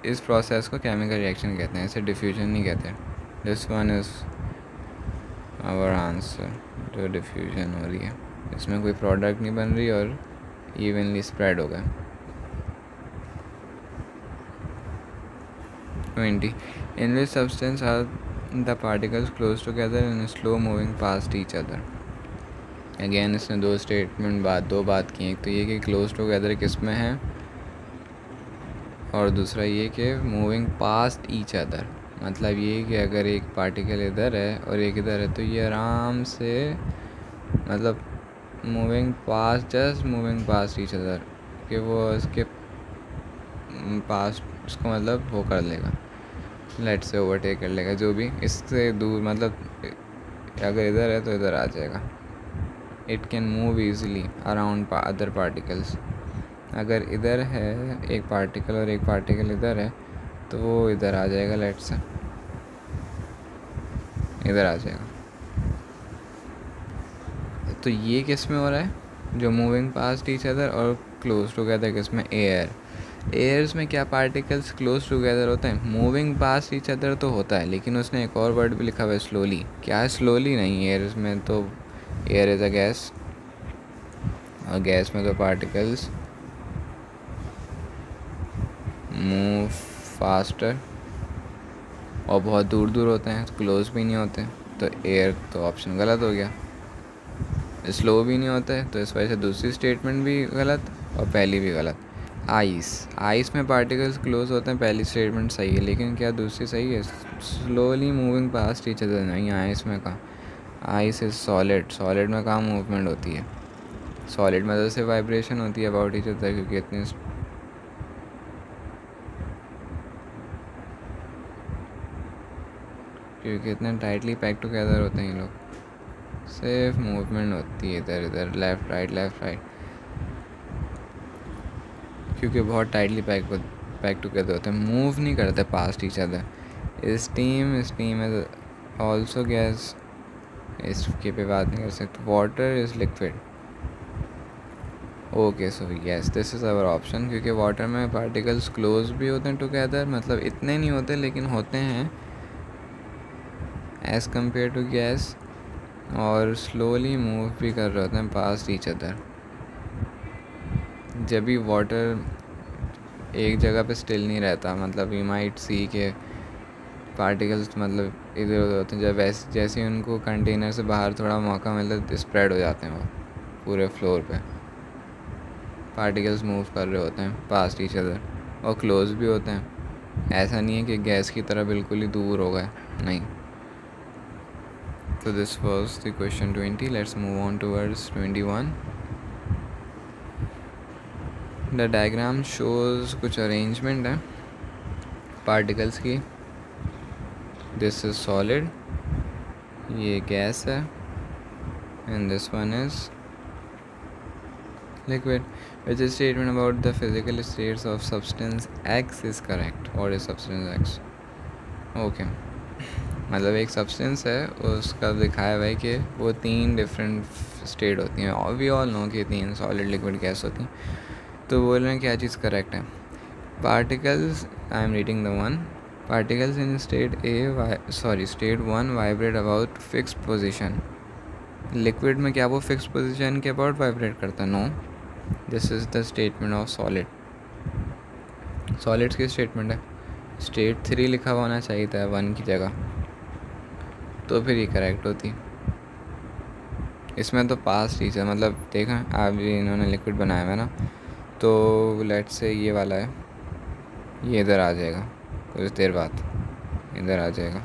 इस प्रोसेस को केमिकल रिएक्शन कहते हैं, इसे डिफ्यूजन नहीं कहते। This one is our answer, जो डिफ्यूजन हो रही है, इसमें कोई प्रोडक्ट नहीं बन रही और इवनली स्प्रेड हो गए। 20. In which substance are the particles close together and slow moving past each other? Again इसने दो बात की, एक तो ये कि क्लोज टुगेदर किस में है और दूसरा ये कि मूविंग पास्ट ईच अदर। मतलब ये कि अगर एक पार्टिकल इधर है और एक इधर है तो ये आराम से, मतलब just moving past each other, कि वो इसके पास्ट उसको मतलब वो कर लेगा, लेट से ओवरटेक कर लेगा, जो भी इससे दूर, मतलब अगर इधर है तो इधर आ जाएगा। It can move easily around other particles. अगर इधर है एक पार्टिकल और एक पार्टिकल इधर है तो वो इधर आ जाएगा, लेट से इधर आ जाएगा। तो ये किस में हो रहा है? जो मूविंग पास्ट ईच अदर, और क्लोज टुगेदर किस में? एयर्स में क्या पार्टिकल्स क्लोज टुगेदर होते हैं? मूविंग पास्ट ईच अदर तो होता है, लेकिन उसने एक और वर्ड भी लिखा हुआ है, स्लोली। क्या है स्लोली? नहीं, एयर्स में तो एयर इज़ अ गैस, और गैस में तो पार्टिकल्स मूव फास्टर और बहुत दूर दूर होते हैं, क्लोज भी नहीं होते, तो एयर तो ऑप्शन गलत हो गया। स्लो भी नहीं होता है, तो इस वजह से दूसरी स्टेटमेंट भी गलत और पहली भी गलत। आइस में पार्टिकल्स क्लोज होते हैं, पहली स्टेटमेंट सही है, लेकिन क्या दूसरी सही है? Slowly moving past each other नहीं, आइस में कहाँ? आइस इज सॉलिड में कहाँ मूवमेंट होती है? सॉलिड में तो सिर्फ वाइब्रेशन होती है अबाउट ईच अदर, क्योंकि इतने टाइटली पैक टुगेदर होते हैं ये लोग, सिर्फ मूवमेंट होती है इधर इधर, लेफ़्ट राइट, क्योंकि बहुत टाइटली पैक टुगेदर होते हैं, मूव नहीं करते past each other. Steam is also gas, इसके पे बात नहीं कर सकते। Water is liquid. Okay, so yes, this is our option, क्योंकि वाटर में पार्टिकल्स क्लोज भी होते हैं टुगेदर, मतलब इतने नहीं होते लेकिन होते हैं, एज़ कम्पेयर टू गैस, और स्लोली मूव भी कर रहे होते हैं पास्ट ईच अदर। जब भी वाटर एक जगह पे स्टिल नहीं रहता, मतलब यू माइट सी के पार्टिकल्स मतलब इधर उधर होते हैं, जब जैसे ही उनको कंटेनर से बाहर थोड़ा मौका मिलता है स्प्रेड हो जाते हैं वो पूरे फ्लोर पे। पार्टिकल्स मूव कर रहे होते हैं पास्ट ईच अदर और क्लोज भी होते हैं। ऐसा नहीं है कि गैस की तरह बिल्कुल ही दूर हो गए, नहीं। तो this was the question 20। Let's move on towards 21। The diagram shows कुछ अरेंजमेंट है पार्टिकल्स की। दिस इज सॉलिड, ये गैस है, and this one is liquid. Which statement about the physical states of substance X is correct? What is substance X? Okay. मतलब एक substance है, उसका दिखाया हुआ है कि वो 3 डिफरेंट स्टेट होती हैं। वी ऑल नो कि 3 सॉलिड, लिक्विड, गैस होती हैं। तो बोल रहे हैं क्या चीज़ करेक्ट है। Particles, I am reading the one, particles in state 1 vibrate about fix position. Liquid में क्या वो फिक्स पोजिशन के अबाउट वाइब्रेट करता है? No. This is the statement of solid. Solids की स्टेटमेंट है, स्टेट 3 लिखा हुआ होना चाहिए था 1 की जगह, तो फिर ये करेक्ट होती। इसमें तो पास्ट टीचर मतलब देखा आप, इन्होंने लिक्विड बनाया हुआ है ना, तो लेट्स से ये वाला है, ये इधर आ जाएगा कुछ देर बाद, इधर आ जाएगा,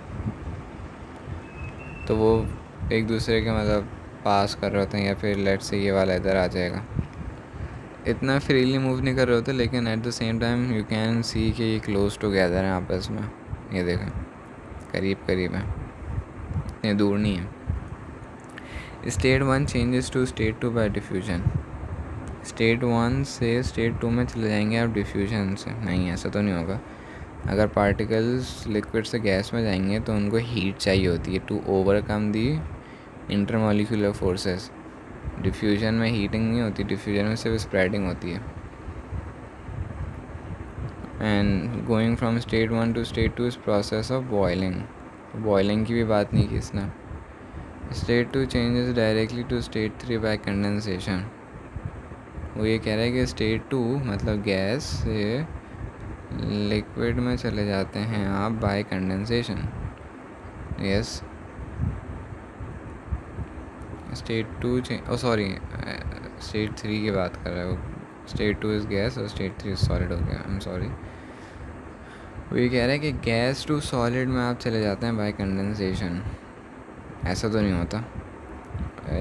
तो वो एक दूसरे के मतलब पास कर रहे होते हैं, या फिर लेट्स से ये वाला इधर आ जाएगा। इतना फ्रीली मूव नहीं कर रहे होते, लेकिन at the same time you can see कि ये क्लोज टुगेदर हैं आपस में। ये देखें करीब करीब है, इतने दूर नहीं है। State 1 changes to state 2 by diffusion. State 1 से स्टेट 2 में चले जाएंगे आप डिफ्यूजन से? नहीं, ऐसा तो नहीं होगा। अगर पार्टिकल्स लिक्विड से गैस में जाएंगे तो उनको हीट चाहिए होती है to overcome the intermolecular forces. Diffusion में हीटिंग नहीं होती, डिफ्यूजन में सिर्फ स्प्रेडिंग होती है। And going from state 1 to state 2 is process of boiling. Boiling की भी बात नहीं की इसने। State 2 changes directly to state 3 by condensation. वो ये कह रहा है कि स्टेट 2 मतलब गैस से लिक्विड में चले जाते हैं आप bye condensation. Yes, state 2 state 3 की बात कर रहा है वो। स्टेट 2 इज़ गैस और स्टेट 3 इज़ सॉलिड हो गया। I am sorry. वो ये कह रहा है कि गैस टू सॉलिड में आप चले जाते हैं बाय कंडेंसेशन। ऐसा तो नहीं होता,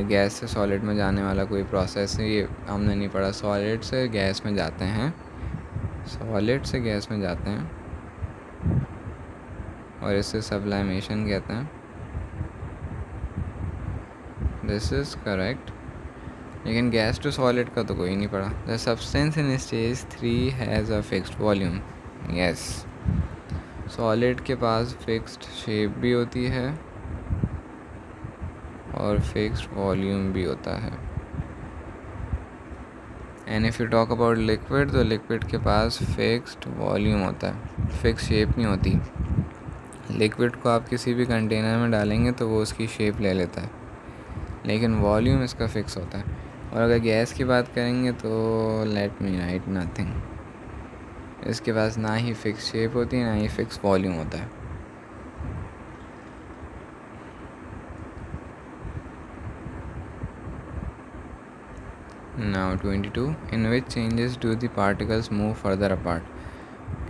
गैस से सॉलिड में जाने वाला कोई प्रोसेस ये हमने नहीं पढ़ा। सॉलिड से गैस में जाते हैं, सॉलिड से गैस में जाते हैं, और इसे सब्लिमेशन कहते हैं। दिस इज़ करेक्ट, लेकिन गैस टू सॉलिड का तो कोई नहीं पढ़ा। The substance in stage 3 has a fixed volume. Yes, solid के पास फिक्स्ड शेप भी होती है और फिक्स्ड वॉल्यूम भी होता है। And if you talk about liquid, तो लिक्विड के पास फिक्स्ड वॉल्यूम होता है, फिक्स शेप नहीं होती। लिक्विड को आप किसी भी कंटेनर में डालेंगे तो वो उसकी शेप ले लेता है, लेकिन वॉल्यूम इसका फिक्स होता है। और अगर गैस की बात करेंगे तो लेट मी राइट नथिंग, इसके पास ना ही फिक्स शेप होती है ना ही फिक्स वॉल्यूम होता है। Now 22, in which changes do the particles move further apart?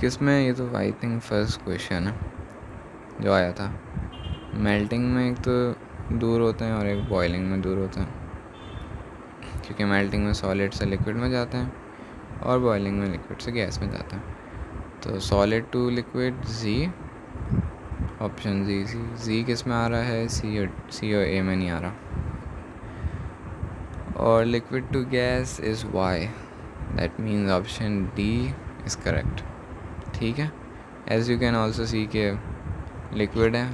किस में? ये तो आई थिंक फर्स्ट क्वेश्चन है जो आया था। मेल्टिंग में एक तो दूर होते हैं और एक बॉइलिंग में दूर होते हैं, क्योंकि मेल्टिंग में सॉलिड से लिक्विड में जाते हैं और बॉइलिंग में लिक्विड से गैस में जाते हैं। तो सॉलिड टू लिक्विड जी, ऑप्शन जी किस में आ रहा है? सी और ए में नहीं आ रहा। और liquid to gas is Y, that means option D is correct. ठीक है, as you can also see के लिक्विड है,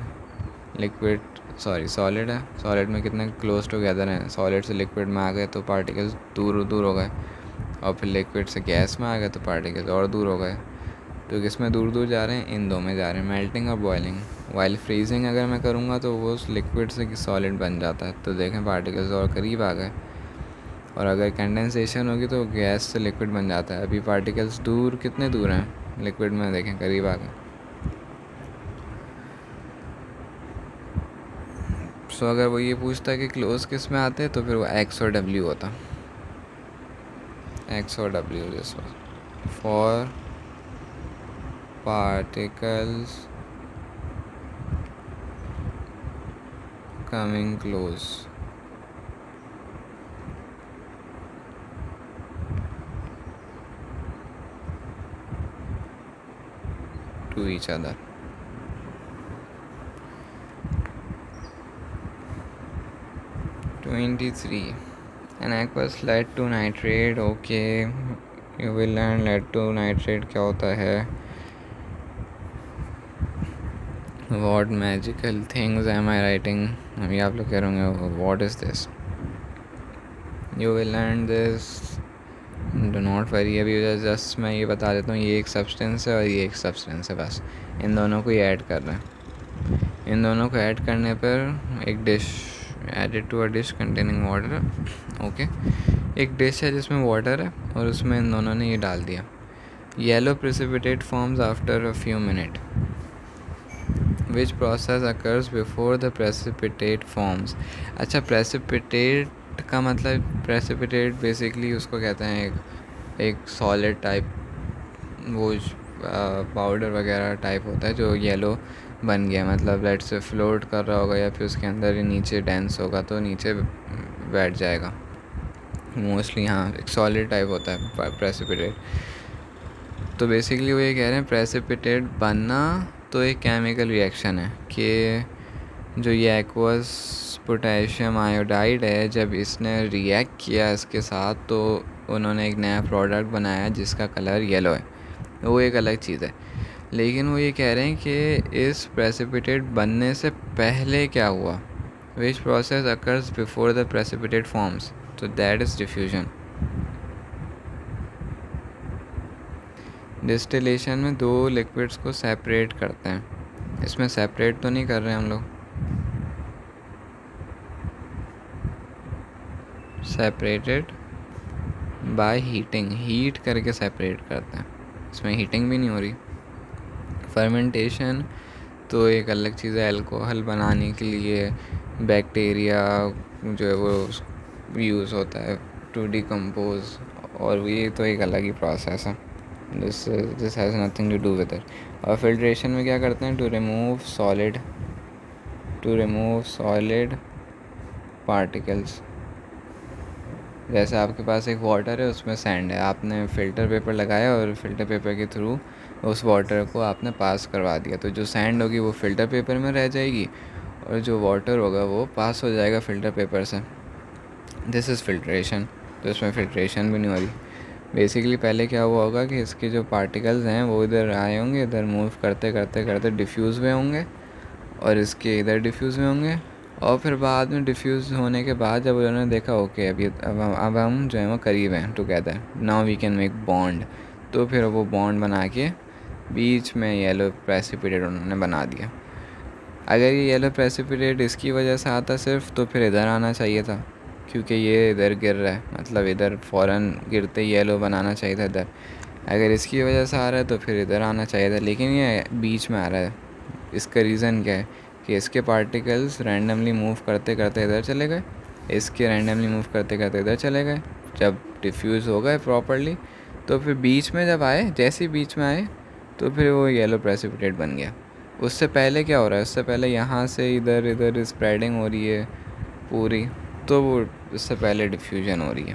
सॉलिड है, सॉलिड में कितने क्लोज टुगेदर हैं। सॉलिड से लिक्विड में आ गए तो पार्टिकल्स दूर दूर हो गए, और फिर लिक्विड से गैस में आ गए तो पार्टिकल्स और दूर हो गए। तो किस में दूर दूर जा रहे हैं, इन दो में जा रहे हैं, मेल्टिंग और बॉइलिंग। वाइल फ्रीजिंग अगर मैं करूँगा तो वो उस लिक्विड से सॉलिड बन जाता है, तो देखें पार्टिकल्स और करीब आ गए। और अगर कंडेंसेशन होगी तो गैस से लिक्विड बन जाता है। अभी पार्टिकल्स दूर, कितने दूर हैं लिक्विड में, देखें करीब आ गए। सो अगर वो ये पूछता है कि क्लोज किस में आते हैं, तो फिर वो एक्स और डब्ल्यू होता, एक्स और W this for particles coming close to each other. (23) An aqueous led to nitrate. Okay, you will learn led to nitrate क्या होता है. What magical things am I writing? अभी आप लोग कह रहे होंगे what is this? You will learn this. Do not worry, अभी जस्ट मैं ये बता देता हूँ, ये एक सब्सटेंस है और ये एक सब्सटेंस है, बस इन दोनों को ही ऐड कर रहे हैं। इन दोनों को ऐड करने पर एक dish, added to a dish containing water. Okay, एक डिश है जिसमें वाटर है और उसमें इन दोनों ने ये डाल दिया। Yellow precipitate forms after a few minute. Which process occurs before the precipitate forms. अच्छा, प्रेसिपिटेट का मतलब, प्रेसिपिटेट बेसिकली उसको कहते हैं एक सॉलिड टाइप, वो पाउडर वगैरह टाइप होता है जो येलो बन गया, मतलब लेट से फ्लोट कर रहा होगा या फिर उसके अंदर ही नीचे डेंस होगा तो नीचे बैठ जाएगा मोस्टली। हाँ, एक सॉलिड टाइप होता है प्रेसिपिटेट। तो बेसिकली वो ये कह रहे हैं प्रेसिपिटेट बनना तो एक केमिकल रिएक्शन है कि जो ये एक्वस पोटेशियम आयोडाइड है, जब इसने रिएक्ट किया इसके साथ तो उन्होंने एक नया प्रोडक्ट बनाया जिसका कलर येलो है, वो एक अलग चीज़ है। लेकिन वो ये कह रहे हैं कि इस प्रेसिपिटेट बनने से पहले क्या हुआ, which process occurs before the precipitate forms, तो दैट इज़ डिफ्यूजन। डिस्टिलेशन में दो लिक्विड्स को सेपरेट करते हैं, इसमें सेपरेट तो नहीं कर रहे हम लोग, सेपरेटेड बाय हीटिंग, हीट करके सेपरेट करते हैं, इसमें हीटिंग भी नहीं हो रही। फर्मेंटेशन तो एक अलग चीज़ है, अल्कोहल बनाने के लिए बैक्टीरिया जो है वो यूज़ होता है टू डिकम्पोज, और ये तो एक अलग ही प्रोसेस है, this has nothing to do with it. और फिल्ट्रेशन में क्या करते हैं, टू रिमूव सॉलिड पार्टिकल्स। जैसे आपके पास एक वाटर है, उसमें सैंड है, आपने फ़िल्टर पेपर लगाया और फिल्टर पेपर के थ्रू उस वाटर को आपने पास करवा दिया, तो जो सैंड होगी वो फ़िल्टर पेपर में रह जाएगी और जो वाटर होगा वो पास हो जाएगा फ़िल्टर पेपर से। This is filtration. तो इसमें फिल्ट्रेशन भी नहीं हो रही। बेसिकली पहले क्या हुआ होगा कि इसके जो पार्टिकल्स हैं वो इधर आए होंगे, इधर मूव करते करते करते डिफ्यूज़ हुए होंगे और इसके इधर डिफ्यूज़ हुए होंगे, और फिर बाद में डिफ्यूज़ होने के बाद जब उन्होंने देखा ओके अभी अब हम जो है वो करीब हैं together, now we can make bond, तो फिर वो बॉन्ड बना के बीच में येलो प्रेसिपिटेट उन्होंने बना दिया। अगर ये येलो प्रेसिपिटेट इसकी वजह से आता सिर्फ, तो फिर इधर आना चाहिए था, क्योंकि ये इधर गिर रहा है, मतलब इधर फ़ौरन गिरते येलो बनाना चाहिए था इधर। अगर इसकी वजह से आ रहा है तो फिर इधर आना चाहिए था, लेकिन ये बीच में आ रहा है। इसका रीज़न क्या है कि इसके पार्टिकल्स रैंडमली मूव करते करते इधर चले गए, इसके रैंडमली मूव करते करते इधर चले गए। जब डिफ्यूज़ हो गए प्रॉपरली तो फिर बीच में जब आए, जैसे ही बीच में आए तो फिर वो येलो प्रेसिपिटेट बन गया। उससे पहले क्या हो रहा है, उससे पहले यहाँ से इधर इधर स्प्रेडिंग हो रही है पूरी, तो वो उससे पहले डिफ्यूजन हो रही है,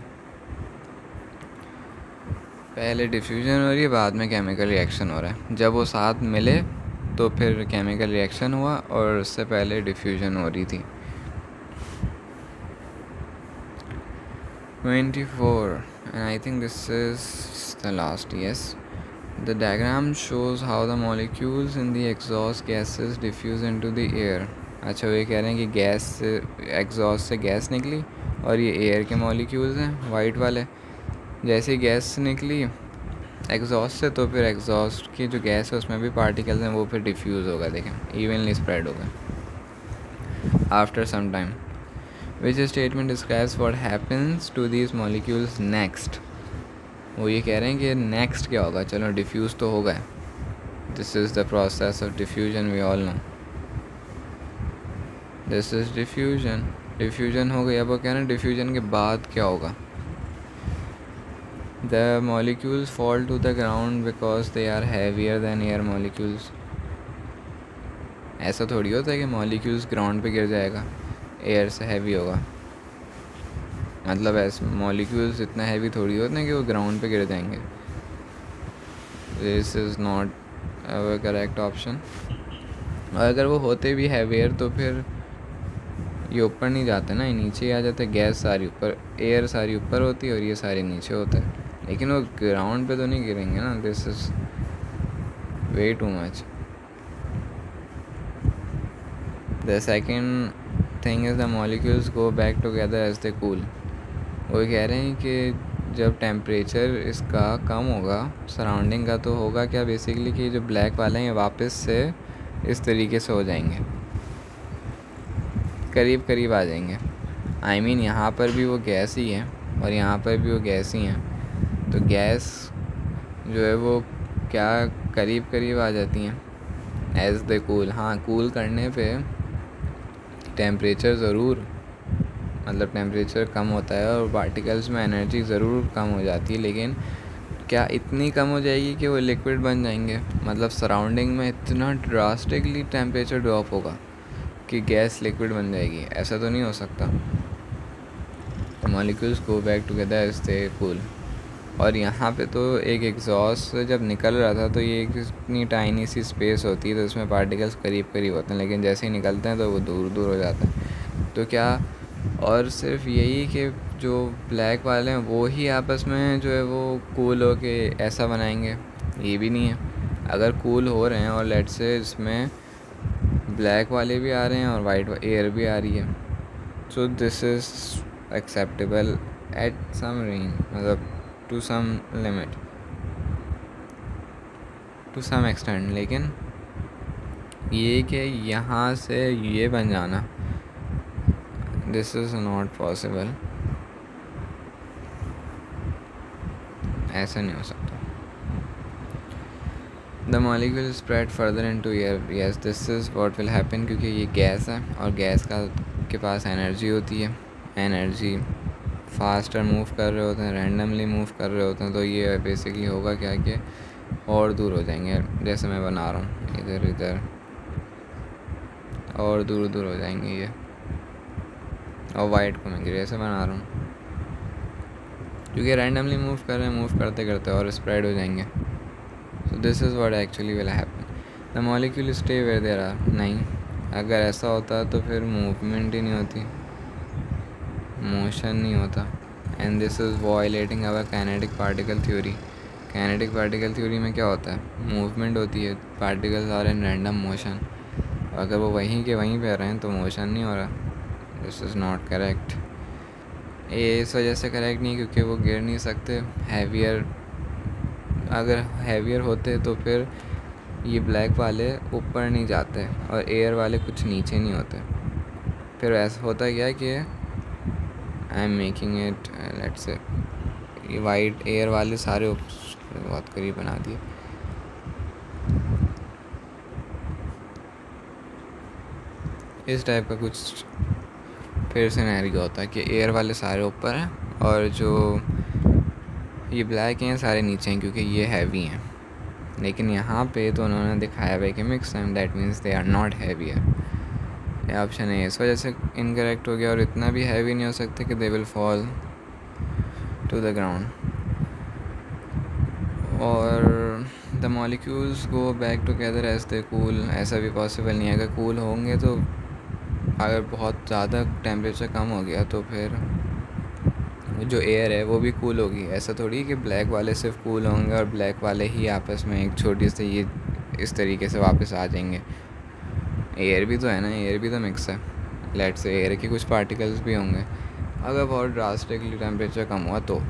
पहले डिफ्यूजन हो रही है, बाद में केमिकल रिएक्शन हो रहा है। जब वो साथ मिले तो फिर केमिकल रिएक्शन हुआ और उससे पहले डिफ्यूजन हो रही थी। 24 and I think this is the last. Yes, the diagram shows how the molecules in the exhaust gases diffuse into the air. अच्छा, वो ये कह रहे हैं कि गैस से, एग्जॉस्ट से गैस निकली और ये एयर के मॉलिक्यूल्स हैं वाइट वाले। जैसे गैस निकली एग्जॉस्ट से, तो फिर एग्जॉस्ट की जो गैस है उसमें भी पार्टिकल्स हैं, वो फिर डिफ्यूज़ होगा, देखें इवनली स्प्रेड होगा after some time. Which statement describes what happens to these molecules next. वो ये कह रहे हैं कि नेक्स्ट क्या होगा. चलो डिफ्यूज़ तो होगा, this is the process of diffusion, we all know this is diffusion. Diffusion हो गई. अब वो कह रहे हैं डिफ्यूजन के बाद क्या होगा. The molecules fall to the ground because they are heavier than air molecules. ऐसा थोड़ी होता है कि मॉलिक्यूल्स ग्राउंड पे गिर जाएगा, एयर से हैवी होगा. मतलब ऐसे मॉलिक्यूल्स इतना हैवी थोड़ी होते हैं कि वो ग्राउंड पे गिर जाएंगे. This is not a correct option. और अगर वो होते भी हैवियर तो फिर ये ऊपर नहीं जाते ना, ये नीचे ही आ जाते. गैस सारी ऊपर, एयर सारी ऊपर होती है और ये सारे नीचे होता है, लेकिन वो ग्राउंड पे तो नहीं गिरेंगे ना. This is way too much. The second thing is the molecules go back together as they cool. वो कह रहे हैं कि जब टेम्परेचर इसका कम होगा सराउंडिंग का, तो होगा क्या बेसिकली कि जो ब्लैक वाले हैं वापस से इस तरीके से हो जाएंगे, करीब करीब आ जाएंगे. आई मीन यहाँ पर भी वो गैस ही है और यहाँ पर भी वो गैस ही है, तो गैस जो है वो क्या करीब करीब आ जाती हैं एज दे कूल. हाँ, कूल करने पे टेम्परेचर ज़रूर, मतलब टेम्परेचर कम होता है और पार्टिकल्स में एनर्जी ज़रूर कम हो जाती है, लेकिन क्या इतनी कम हो जाएगी कि वो लिक्विड बन जाएंगे. मतलब सराउंडिंग में इतना ड्रास्टिकली टेम्परेचर ड्रॉप होगा कि गैस लिक्विड बन जाएगी, ऐसा तो नहीं हो सकता. Molecules go back together as they cool. और यहाँ पे तो एक एग्जॉस्ट से जब निकल रहा था तो ये इतनी टाइनी सी स्पेस होती है तो इसमें पार्टिकल्स करीब करीब होते हैं, लेकिन जैसे ही निकलते हैं तो वो दूर दूर हो जाता है. तो क्या, और सिर्फ यही कि जो ब्लैक वाले हैं वो ही आपस में जो है वो कूल हो के ऐसा बनाएंगे, ये भी नहीं है. अगर कूल हो रहे हैं और लेट से इसमें ब्लैक वाले भी आ रहे हैं और वाइट एयर भी आ रही है, so this is acceptable at some range, मतलब to some limit, to some extent. लेकिन ये कि यहाँ से ये बन जाना, दिस इज़ नॉट पॉसिबल. ऐसा नहीं हो सकता. The molecule spread further into air. Yes, this is what will happen, क्योंकि ये गैस है और गैस का के पास एनर्जी होती है. एनर्जी फास्टर मूव कर रहे होते हैं, रैंडमली मूव कर रहे होते हैं, तो ये बेसिकली होगा क्या कि और दूर हो जाएंगे. जैसे मैं बना रहा हूँ इधर इधर और दूर दूर हो जाएंगे ये. और वाइट को मैं ग्रे से बना रहा हूँ क्योंकि रैंडमली मूव कर रहे हैं, मूव करते करते और स्प्रेड हो जाएंगे. So this is what actually will happen. The molecule stay where there are. नहीं, अगर ऐसा होता तो फिर मूवमेंट ही नहीं होती, मोशन नहीं होता. And this is violating our kinetic particle theory. Kinetic particle theory में क्या होता है, मूवमेंट होती है, particles are in random motion. अगर वो वहीं के वहीं पे रहे हैं तो मोशन नहीं हो रहा. This is not correct. ये इस वजह से करेक्ट नहीं क्योंकि वो गिर नहीं सकते. हैवियर, अगर हैवियर होते तो फिर ये ब्लैक वाले ऊपर नहीं जाते और एयर वाले कुछ नीचे नहीं होते. फिर ऐसा होता क्या है कि I am making it let's say ये वाइट एयर वाले सारे बहुत करीब बना दिए. इस टाइप का कुछ फिर सिनेरियो होता है कि एयर वाले सारे ऊपर हैं और जो ये ब्लैक हैं सारे नीचे हैं क्योंकि ये हैवी हैं. लेकिन यहाँ पे तो उन्होंने दिखाया हुआ है कि mix and that means they are not heavier. ये ऑप्शन है, इस वजह से इनकरेक्ट हो गया. और इतना भी हैवी नहीं हो सकते कि they will fall to the ground. और the molecules go back together as they cool. ऐसा भी पॉसिबल नहीं है. अगर कूल होंगे तो अगर बहुत ज़्यादा टेम्परेचर कम हो गया तो फिर जो एयर है वो भी कूल होगी. ऐसा थोड़ी कि ब्लैक वाले सिर्फ कूल होंगे और ब्लैक वाले ही आपस में एक छोटी सी ये इस तरीके से वापस आ जाएंगे. एयर भी तो है ना, एयर भी तो मिक्स है. लेट से एयर के कुछ पार्टिकल्स भी होंगे. अगर बहुत ड्रास्टिकली टेम्परेचर कम हुआ तो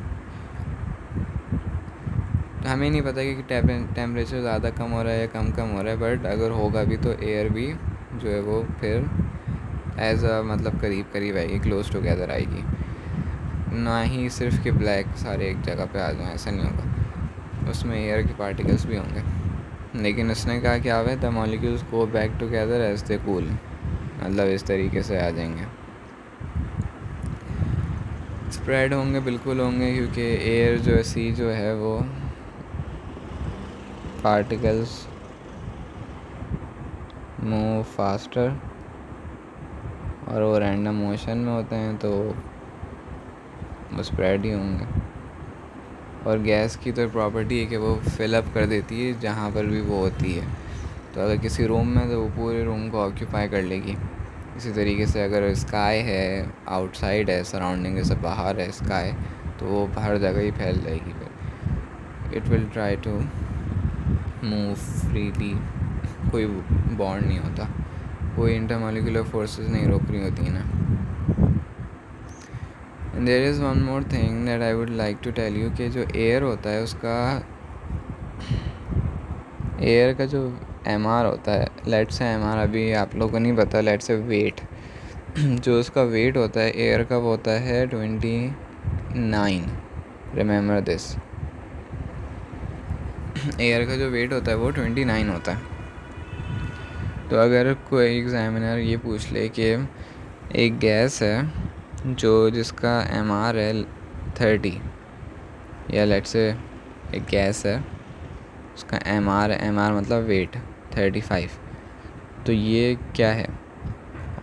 हमें नहीं पता कि टेम्परेचर ज़्यादा कम हो रहा है या कम हो रहा है, बट अगर होगा भी तो एयर भी जो है वो फिर एज अ मतलब करीब आएगी, क्लोज टुगेदर आएगी, ना ही सिर्फ कि ब्लैक सारे एक जगह पे आ जाएं, ऐसा नहीं होगा, उसमें एयर के पार्टिकल्स भी होंगे। लेकिन उसने कहा क्या है, the molecules go back together as they cool, मतलब इस तरीके से आ जाएंगे, स्प्रेड होंगे, बिल्कुल होंगे, क्योंकि एयर जो है सी जो है वो पार्टिकल्स मूव फास्टर और वो रैंडम मोशन में होते हैं, तो वो स्प्रेड ही होंगे। और गैस की तो प्रॉपर्टी है कि वो फिलअप कर देती है जहाँ पर भी वो होती है, तो अगर किसी रूम में तो वो पूरे रूम को ऑक्यूपाई कर लेगी। इसी तरीके से अगर स्काई है, आउटसाइड है, सराउंडिंग जैसे बाहर है स्काई, तो वो हर जगह ही फैल जाएगी, फिर it will try to move freely, कोई बॉन्ड नहीं होता, कोई इंटरमॉलिक्यूलर फोर्सेस नहीं रोक रही होती हैं ना। And there is one more thing that I would like to tell you कि जो एयर होता है उसका, एयर का जो MR होता है, लेट से MR अभी आप लोगों को नहीं पता, लेट से वेट जो उसका वेट होता है एयर का वो होता है 29, रिमेंबर दिस, एयर का जो वेट होता है वो 29 होता है। तो अगर कोई एग्जामिनर ये पूछ ले कि एक गैस है जो जिसका MR है 30, या लेट से एक गैस है उसका MR मतलब वेट 35, तो ये क्या है,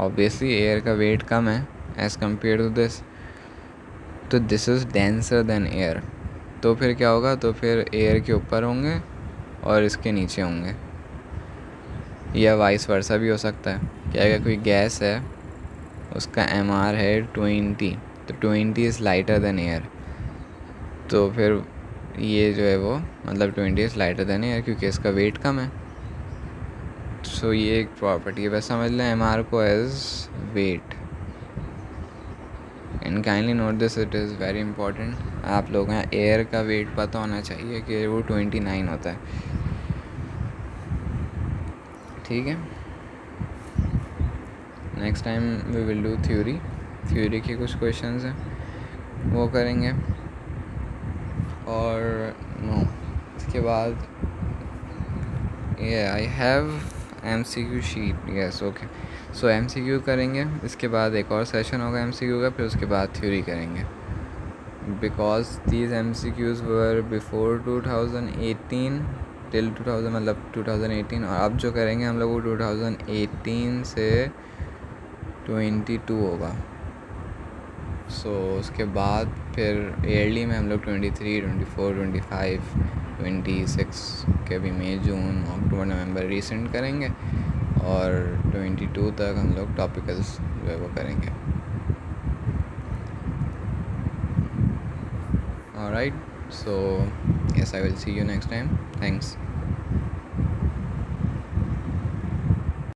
ऑब्वियसली एयर का वेट कम है एज़ कम्पेयर टू दिस, तो this is denser than air, तो फिर क्या होगा, तो फिर एयर के ऊपर होंगे और इसके नीचे होंगे, या वाइस वर्सा भी हो सकता है कि अगर कोई गैस है उसका MR है 20, तो 20 इज़ लाइटर देन एयर, तो फिर ये जो है वो मतलब 20 इज़ लाइटर देन एयर क्योंकि इसका वेट कम है। सो ये एक प्रॉपर्टी है, बस समझ लें MR को as weight, and kindly note this, it is very important. आप लोगों को एयर का वेट पता होना चाहिए कि वो 29 होता है, ठीक है। Next time we will do theory के कुछ क्वेश्चंस हैं वो करेंगे, और नो इसके बाद ये I have MCQ sheet, yes okay, so MCQ करेंगे, इसके बाद एक और सेशन होगा MCQ का, फिर उसके बाद थ्योरी करेंगे, because these MCQs were before 2018 till 2000, मतलब 2018, और अब जो करेंगे हम लोग वो 2018 से 22 होगा। सो उसके बाद फिर ईयरली में हम लोग 23, 24, 25, 26 के भी मई, जून, अक्टूबर, नवंबर रिसेंट करेंगे, और 22 तक हम लोग टॉपिकल्स जो है वो करेंगे। Alright, so yes, I will see you next time. Thanks.